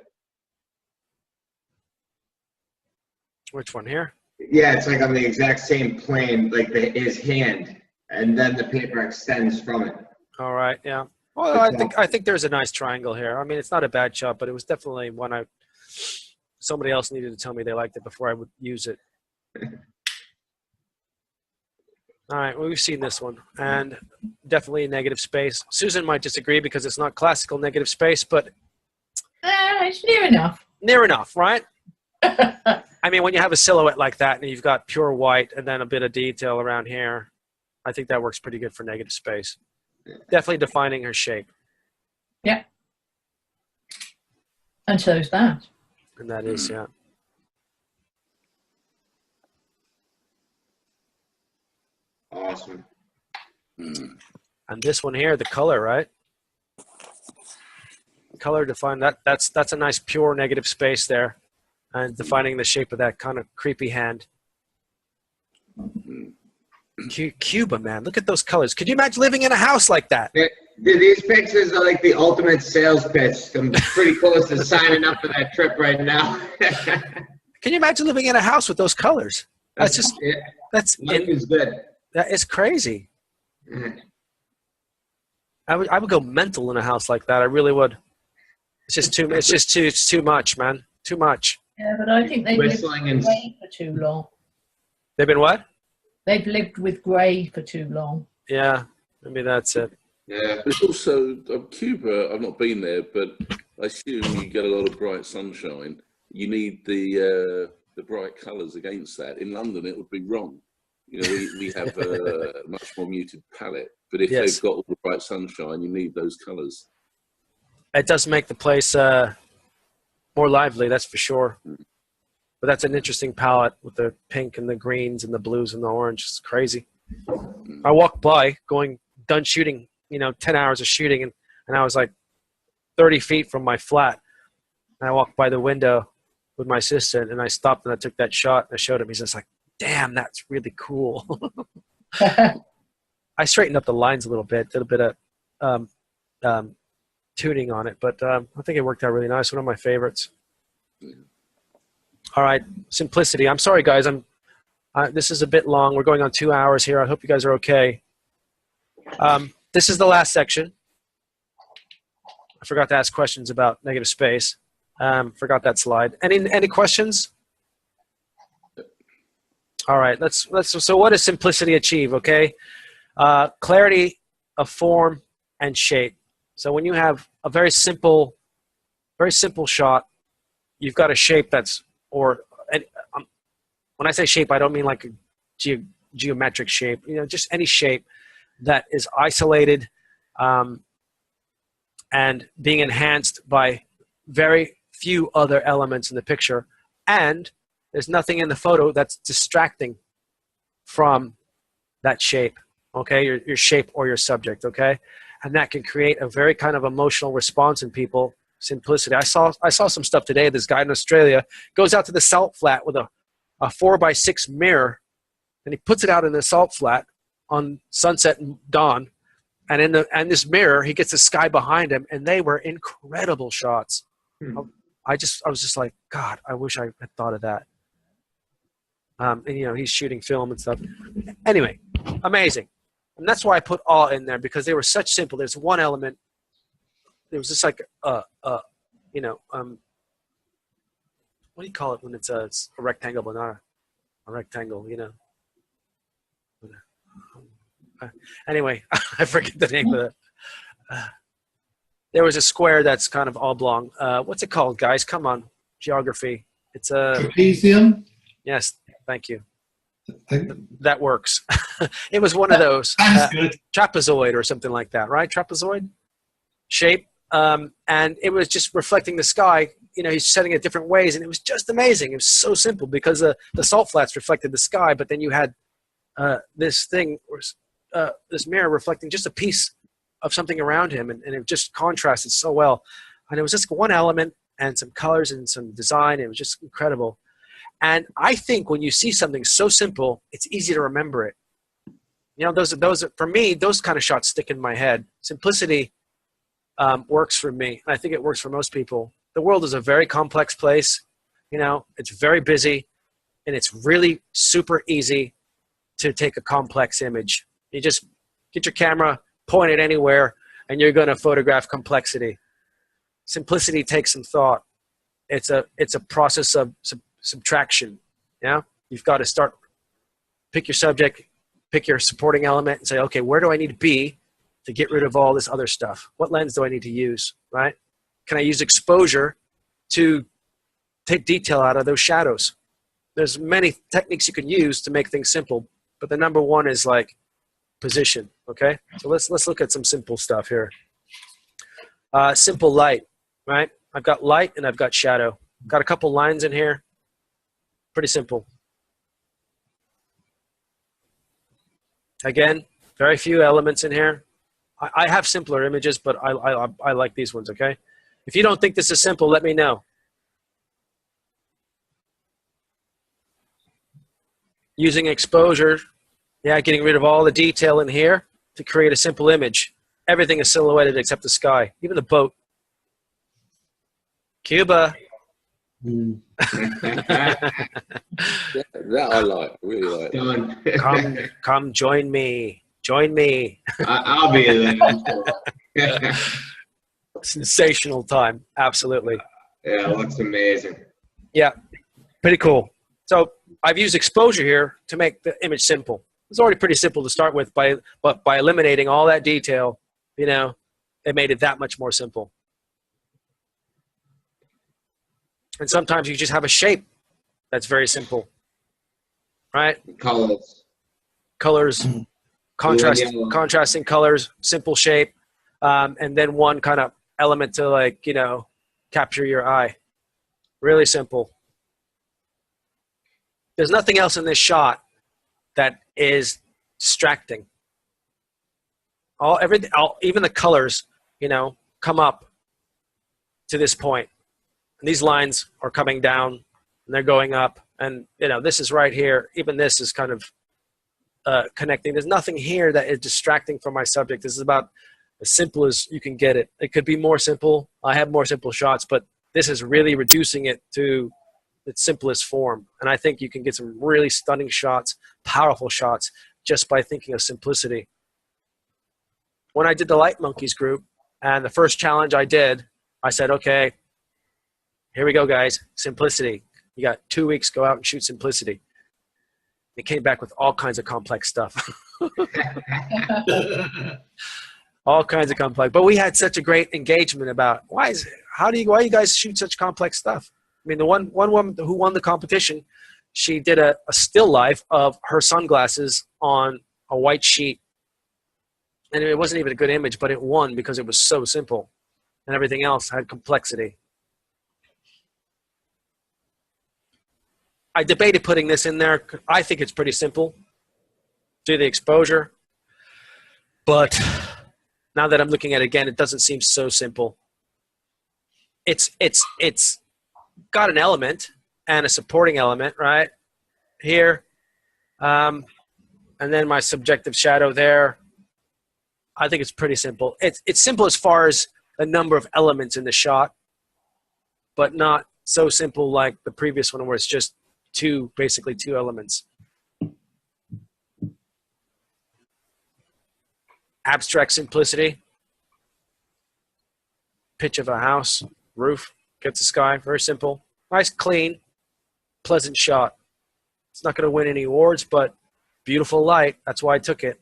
Which one here?
Yeah, it's like on the exact same plane, like his hand, and then the paper extends from it.
All right, yeah. Well, I think there's a nice triangle here. I mean, it's not a bad shot, but it was definitely one somebody else needed to tell me they liked it before I would use it. All right, well, we've seen this one, and definitely a negative space. Susan might disagree because it's not classical negative space, but
it's near enough.
near enough, right? I mean, when you have a silhouette like that and you've got pure white and then a bit of detail around here, I think that works pretty good for negative space. Definitely defining her shape.
Yeah. And so's that.
And that is, yeah.
Awesome.
And this one here, the color, right? Color define that's a nice pure negative space there, and defining the shape of that kind of creepy hand. Cuba, man, look at those colors. Could you imagine living in a house like that?
These pictures are like the ultimate sales pitch. I'm pretty close to signing up for that trip right now.
Can you imagine living in a house with those colors? That's just
life is good.
That is crazy. I would go mental in a house like that. I really would. It's too much, man. Too much.
Yeah, but I think they've lived with grey for too long.
They've been what?
They've lived with grey for too long.
Yeah, maybe that's it.
Yeah. There's also Cuba. I've not been there, but I assume you get a lot of bright sunshine. You need the bright colours against that. In London, it would be wrong. You know, we have a much more muted palette. But if they've got all the bright sunshine, you need those colours.
It does make the place more lively, that's for sure. But that's an interesting palette with the pink and the greens and the blues and the orange. It's crazy. I walked by done shooting, 10 hours of shooting, and I was like 30 feet from my flat. And I walked by the window with my assistant, and I stopped and I took that shot and I showed him. He's just like, damn, that's really cool. I straightened up the lines a little bit, did a bit of tuning on it, but I think it worked out really nice. One of my favorites. All right, simplicity. I'm sorry, guys. This is a bit long. We're going on 2 hours here. I hope you guys are okay. This is the last section. I forgot to ask questions about negative space. Forgot that slide. Any questions? All right. So what does simplicity achieve? Okay, clarity of form and shape. So when you have a very simple shot, you've got a shape when I say shape, I don't mean like a geometric shape, just any shape that is isolated and being enhanced by very few other elements in the picture. And there's nothing in the photo that's distracting from that shape, okay, your shape or your subject, okay? And that can create a very kind of emotional response in people. Simplicity. I saw some stuff today. This guy in Australia goes out to the salt flat with a 4x6 mirror, and he puts it out in the salt flat on sunset and dawn. And in this mirror, he gets the sky behind him, and they were incredible shots. I was just like, God, I wish I had thought of that. And he's shooting film and stuff. Anyway, amazing. And that's why I put all in there, because they were such simple. There's one element. There was just like what do you call it when it's a rectangle but not a rectangle, Anyway, I forget the name of it. There was a square that's kind of oblong. What's it called, guys? Come on, geography. It's a
trapezium.
Yes, thank you. That works. It was one of those trapezoid or something like that, right? Trapezoid shape, and it was just reflecting the sky. He's setting it different ways, and it was just amazing. It was so simple because the salt flats reflected the sky, but then you had this mirror reflecting just a piece of something around him, and it just contrasted so well. And it was just one element and some colors and some design. It was just incredible. And I think when you see something so simple, it's easy to remember it. Those for me, those kind of shots stick in my head. Simplicity works for me, and I think it works for most people. The world is a very complex place. It's very busy, and it's really super easy to take a complex image. You just get your camera, point it anywhere, and you're going to photograph complexity. Simplicity takes some thought. It's a process of subtraction. You've got to pick your subject, pick your supporting element, and say, okay, where do I need to be to get rid of all this other stuff? What lens do I need to use, right? Can I use exposure to take detail out of those shadows. There's many techniques you can use to make things simple, but the number one is like position, okay? So let's look at some simple stuff here. Simple light, right? I've got light and I've got shadow. Got a couple lines in here. Pretty simple. Again, very few elements in here. I have simpler images, but I like these ones, okay? If you don't think this is simple, let me know. Using exposure, yeah, getting rid of all the detail in here to create a simple image. Everything is silhouetted except the sky, even the boat. Cuba.
That I like, really like.
Come join me. Join me.
I'll be there.
Sensational time, absolutely.
Yeah, it looks amazing.
Yeah, pretty cool. So I've used exposure here to make the image simple. It's already pretty simple to start with, but by eliminating all that detail, you know, it made it that much more simple. And sometimes you just have a shape that's very simple, right? Colors, contrasting colors, simple shape, and then one kind of element to, like, you know, capture your eye. Really simple. There's nothing else in this shot that is distracting. Even the colors, you know, come up to this point. And these lines are coming down and they're going up. And, you know, this is right here. Even this is kind of connecting. There's nothing here that is distracting from my subject. This is about as simple as you can get it. It could be more simple. I have more simple shots, but this is really reducing it to its simplest form. And I think you can get some really stunning shots, powerful shots, just by thinking of simplicity. When I did the Light Monkeys group, and the first challenge I did, I said, okay, here we go, guys. Simplicity. You got 2 weeks, go out and shoot simplicity. It came back with all kinds of complex stuff. All kinds of complex. But we had such a great engagement about why you guys shoot such complex stuff? I mean, the one woman who won the competition, she did a still life of her sunglasses on a white sheet. And it wasn't even a good image, but it won because it was so simple. And everything else had complexity. I debated putting this in there. I think it's pretty simple. Do the exposure. But now that I'm looking at it again, it doesn't seem so simple. It's got an element and a supporting element right here. And then my subjective shadow there. I think it's pretty simple. It's simple as far as the number of elements in the shot, but not so simple like the previous one where it's just basically two elements. Abstract simplicity. Pitch of a house, roof, get the sky, very simple. Nice, clean, pleasant shot. It's not going to win any awards, but beautiful light. That's why I took it.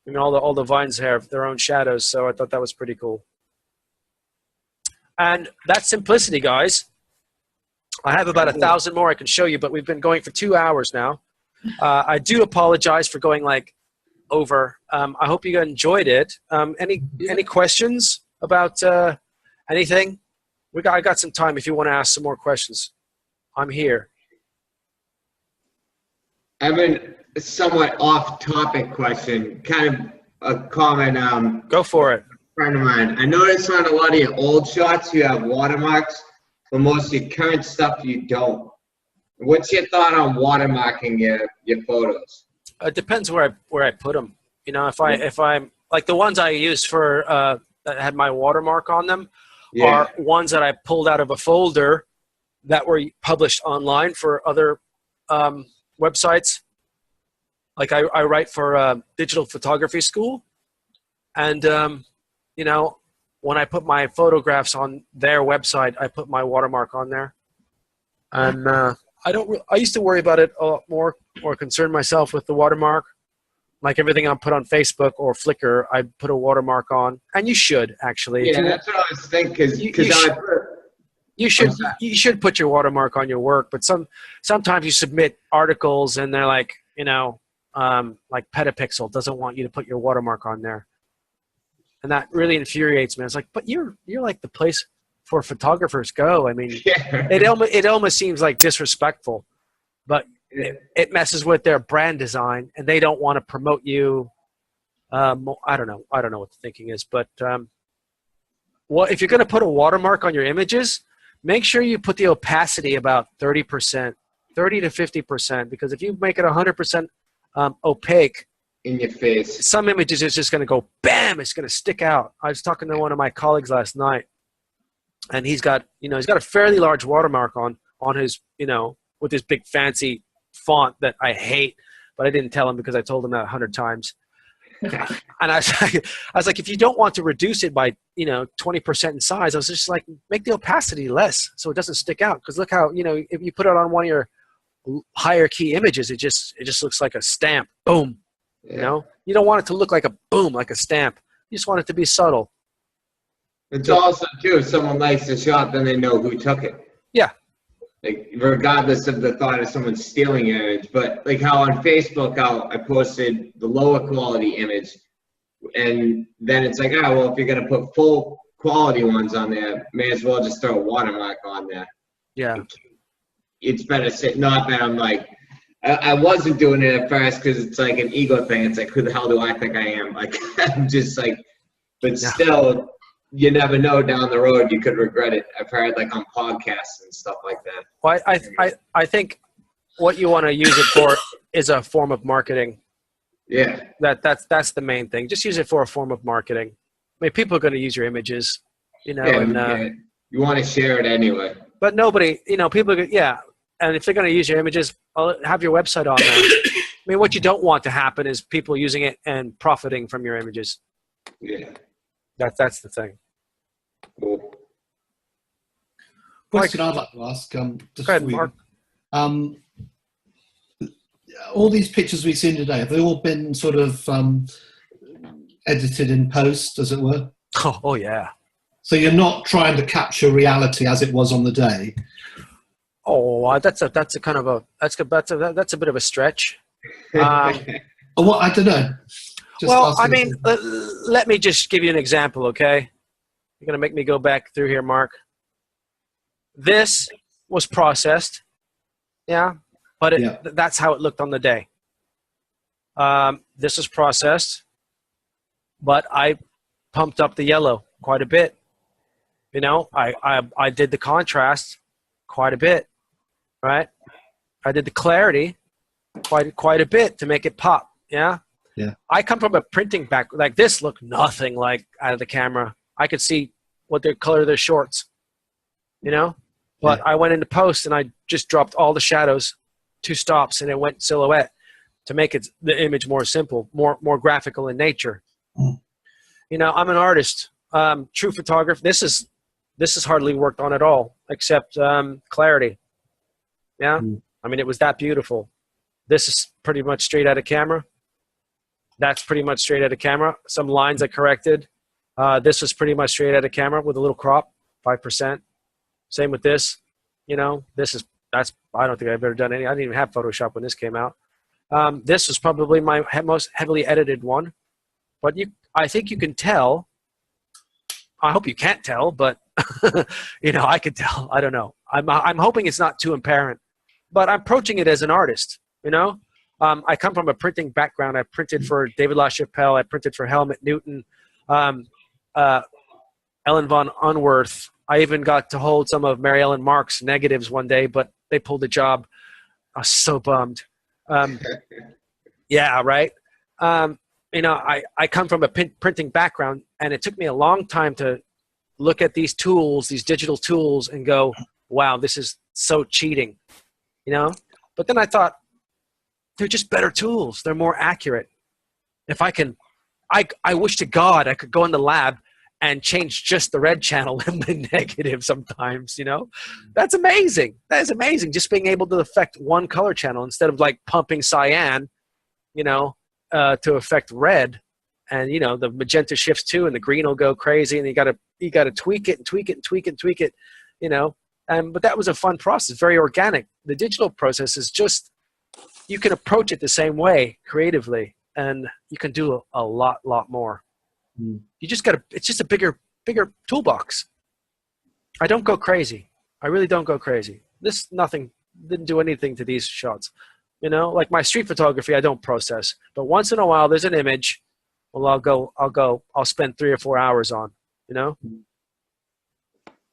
I mean, all the vines have their own shadows, so I thought that was pretty cool. And that's simplicity, guys. I have about 1,000 more I can show you, but we've been going for 2 hours now. I do apologize for going over. I hope you enjoyed it. Any questions about anything? I got some time if you want to ask some more questions. I'm here.
I have a somewhat off-topic question, kind of a comment.
Go for it.
Friend of mine. I noticed on a lot of your old shots you have watermarks, but most of your current stuff you don't. What's your thought on watermarking your photos?
It depends where I put them. You know, if I'm like the ones I used for that had my watermark on them are ones that I pulled out of a folder that were published online for other websites. Like I write for digital photography school, and you know, when I put my photographs on their website, I put my watermark on there. And I used to worry about it a lot more, or concern myself with the watermark. Like everything I put on Facebook or Flickr, I put a watermark on, and you should actually.
Yeah, that's what I was thinking.
You should put your watermark on your work, but sometimes you submit articles and they're like, like Petapixel doesn't want you to put your watermark on there. And that really infuriates me. It's like, but you're like the place for photographers go. I mean, it almost seems like disrespectful, but it messes with their brand design, and they don't want to promote you. I don't know what the thinking is, but if you're going to put a watermark on your images, make sure you put the opacity about 30%, 30 to 50%, because if you make it 100% opaque,
in your face,
some images is just going to go bam. It's going to stick out. I was talking to one of my colleagues last night, and he's got a fairly large watermark on his, with this big fancy font that I hate, but I didn't tell him because I told him that 100 times. And I was like, if you don't want to reduce it by 20% in size, I was just like, make the opacity less so it doesn't stick out. Because look how if you put it on one of your higher key images, it just looks like a stamp. Boom.
Yeah.
You don't want it to look like a boom, like a stamp. You just want it to be subtle.
It's also too, if someone likes the shot, then they know who took it.
Yeah.
Like, regardless of the thought of someone stealing your image, but like how on Facebook, I posted the lower quality image, and then it's like, well, if you're gonna put full quality ones on there, may as well just throw a watermark on there.
Yeah.
It's better say, not that I'm like, I wasn't doing it at first because it's like an ego thing. It's like, who the hell do I think I am? Like, I'm just like, but still, you never know down the road, you could regret it. I've heard like on podcasts and stuff like that.
Well, I think what you want to use it for is a form of marketing.
Yeah.
That's the main thing. Just use it for a form of marketing. I mean, people are going to use your images,
you want to share it anyway.
But nobody, people, and if they're going to use your images, have your website on there. I mean, what you don't want to happen is people using it and profiting from your images.
Yeah.
That's the thing.
Cool.
Question I'd like to ask.
Go ahead, Mark.
All these pictures we've seen today, have they all been sort of edited in post, as it were?
Oh yeah.
So you're not trying to capture reality as it was on the day.
Oh, that's a bit of a stretch.
Well, I don't know.
Let me just give you an example, okay? You're gonna make me go back through here, Mark. This was processed, but that's how it looked on the day. This was processed, but I pumped up the yellow quite a bit. I did the contrast quite a bit, right? I did the clarity quite a bit to make it pop. Yeah. I come from a printing back. Like this looked nothing like out of the camera. I could see what their color of their shorts, but I went into post and I just dropped all the shadows, 2 stops, and it went silhouette to make the image more simple, more graphical in nature. I'm an artist, true photographer. This is hardly worked on at all except clarity. Yeah. I mean, it was that beautiful. This is pretty much straight out of camera. That's pretty much straight out of camera. Some lines I corrected. This was pretty much straight out of camera with a little crop, 5%. Same with this. I don't think I've ever done any. I didn't even have Photoshop when this came out. This was probably my most heavily edited one. But I think you can tell. I hope you can't tell, but I could tell. I don't know. I'm hoping it's not too apparent, but I'm approaching it as an artist. I come from a printing background. I printed for David LaChapelle. I printed for Helmut Newton, Ellen von Unworth. I even got to hold some of Mary Ellen Mark's negatives one day, but they pulled the job. I was so bummed. Yeah, right. I come from a printing background, and it took me a long time to look at these tools, these digital tools, and go, wow, this is so cheating, But then I thought, they're just better tools. They're more accurate. If I can, I wish to God I could go in the lab and change just the red channel in the negative sometimes, That's amazing. That is amazing. Just being able to affect one color channel instead of like pumping cyan, to affect red. And, the magenta shifts too, and the green will go crazy, and you gotta tweak it and tweak it and tweak it and tweak it, But that was a fun process, very organic. The digital process is just, you can approach it the same way creatively, and you can do a lot more. You just got to, it's just a bigger toolbox. I don't go crazy. I really don't go crazy. Didn't do anything to these shots. You know, like my street photography, I don't process. But once in a while, there's an image, well, I'll spend 3 or 4 hours on, you know?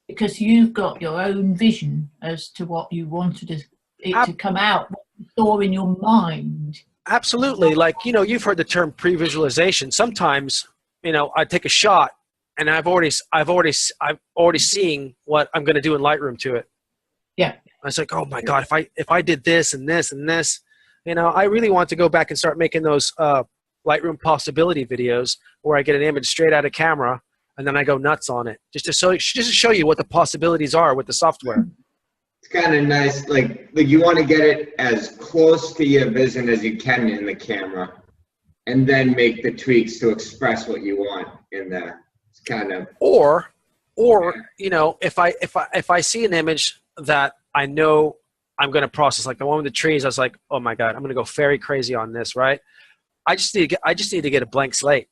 Because you've got your own vision as to what you wanted it to come out, what you saw in your mind.
Absolutely. Like, you know, you've heard the term pre-visualization. Sometimes, you know, I take a shot and I've already seen what I'm going to do in Lightroom to it.
Yeah.
I was like, oh my God, if I did this and this and this, you know, I really want to go back and start making those Lightroom possibility videos where I get an image straight out of camera and then I go nuts on it, just to show you what the possibilities are with the software.
It's kind of nice, like you want to get it as close to your vision as you can in the camera, and then make the tweaks to express what you want in there. It's kind of
or you know, if I see an image that I know I'm going to process, like the one with the trees, I was like, oh my God, I'm going to go very crazy on this, right? I just need to get a blank slate.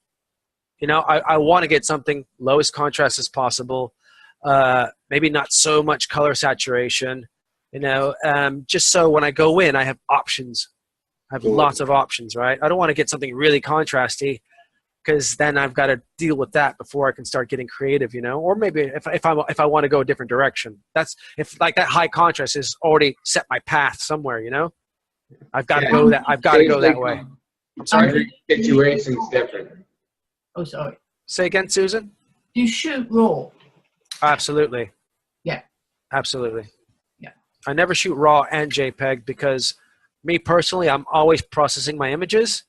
You know, I want to get something lowest contrast as possible. Maybe not so much color saturation, you know, just so when I go in, I have options. I have lots of options, right? I don't want to get something really contrasty, because then I've got to deal with that before I can start getting creative, you know. Or maybe if I want to go a different direction, that's if like that high contrast is already set my path somewhere, you know. I've got to go that. I've got to go that way. I'm sorry.
Every situation's different.
Oh, sorry.
Say again, Susan.
You shoot raw.
Absolutely.
Yeah.
Absolutely.
Yeah.
I never shoot RAW and JPEG because me personally, I'm always processing my images.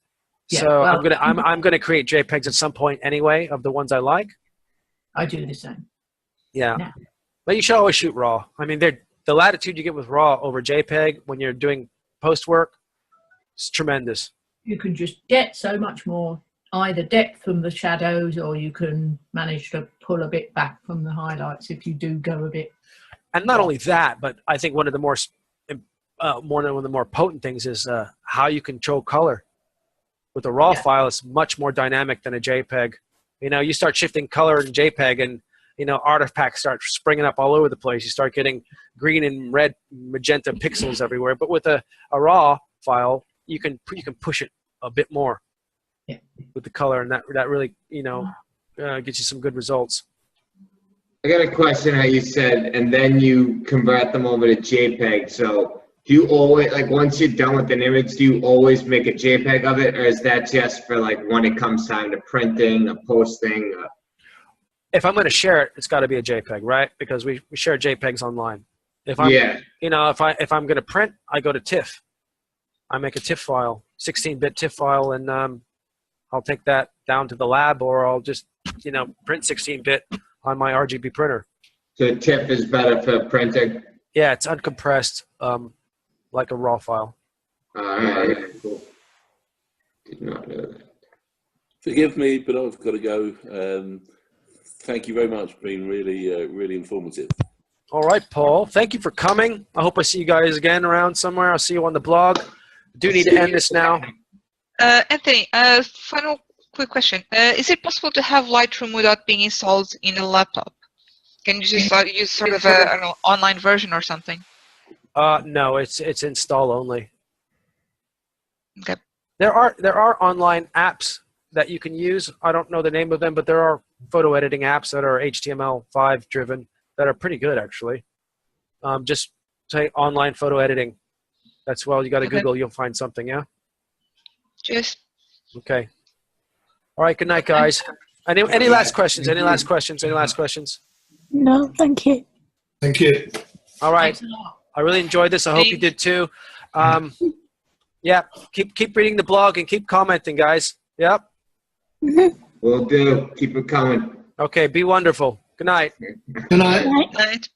Yeah,
so
well,
I'm gonna create JPEGs at some point anyway of the ones I like.
I do the same.
Yeah. But you should always shoot RAW. I mean, the latitude you get with RAW over JPEG when you're doing post work is tremendous.
You can just get so much more either depth from the shadows, or you can manage to pull a bit back from the highlights if you do go a bit.
And not only that, but I think one of the more potent things is how you control color. With a RAW file, it's much more dynamic than a JPEG. You know, you start shifting color in JPEG and, you know, artifacts start springing up all over the place. You start getting green and red, magenta pixels everywhere. But with a RAW file, you can push it a bit more with the color, and that really, you know, gets you some good results.
I got a question. How you said, and then you convert them over to JPEG. So do you always, like, once you're done with an image, do you always make a JPEG of it, or is that just for like when it comes time to printing or posting?
If I'm going to share it, it's got to be a JPEG, right? Because we share JPEGs online. If I'm, you know, if I'm going to print, I go to TIFF. I make a TIFF file, 16-bit TIFF file, and I'll take that down to the lab, or I'll just, you know, print 16-bit on my RGB printer.
So TIFF is better for printing?
Yeah, it's uncompressed, like a RAW file.
All right, cool. Did not know that.
Forgive me, but I've got to go. Thank you very much. Been really, really informative.
All right, Paul. Thank you for coming. I hope I see you guys again around somewhere. I'll see you on the blog. I do need to end this now.
Anthony, final quick question. Is it possible to have Lightroom without being installed in a laptop? Can you just use sort of an online version or something?
No, it's install only.
Okay.
There are online apps that you can use. I don't know the name of them, but there are photo editing apps that are HTML5 driven that are pretty good, actually. Just say online photo editing. That's, well, you got to Google, you'll find something, yeah?
Cheers.
Okay. All right, good night, guys. Any last questions? Any last questions? Any last questions?
No, thank you.
Thank you.
All right. I really enjoyed this. I hope you did too. Yeah, keep reading the blog and keep commenting, guys. Yep.
Will do. Keep it coming.
Okay, be wonderful. Good night.
Good night.
Good night.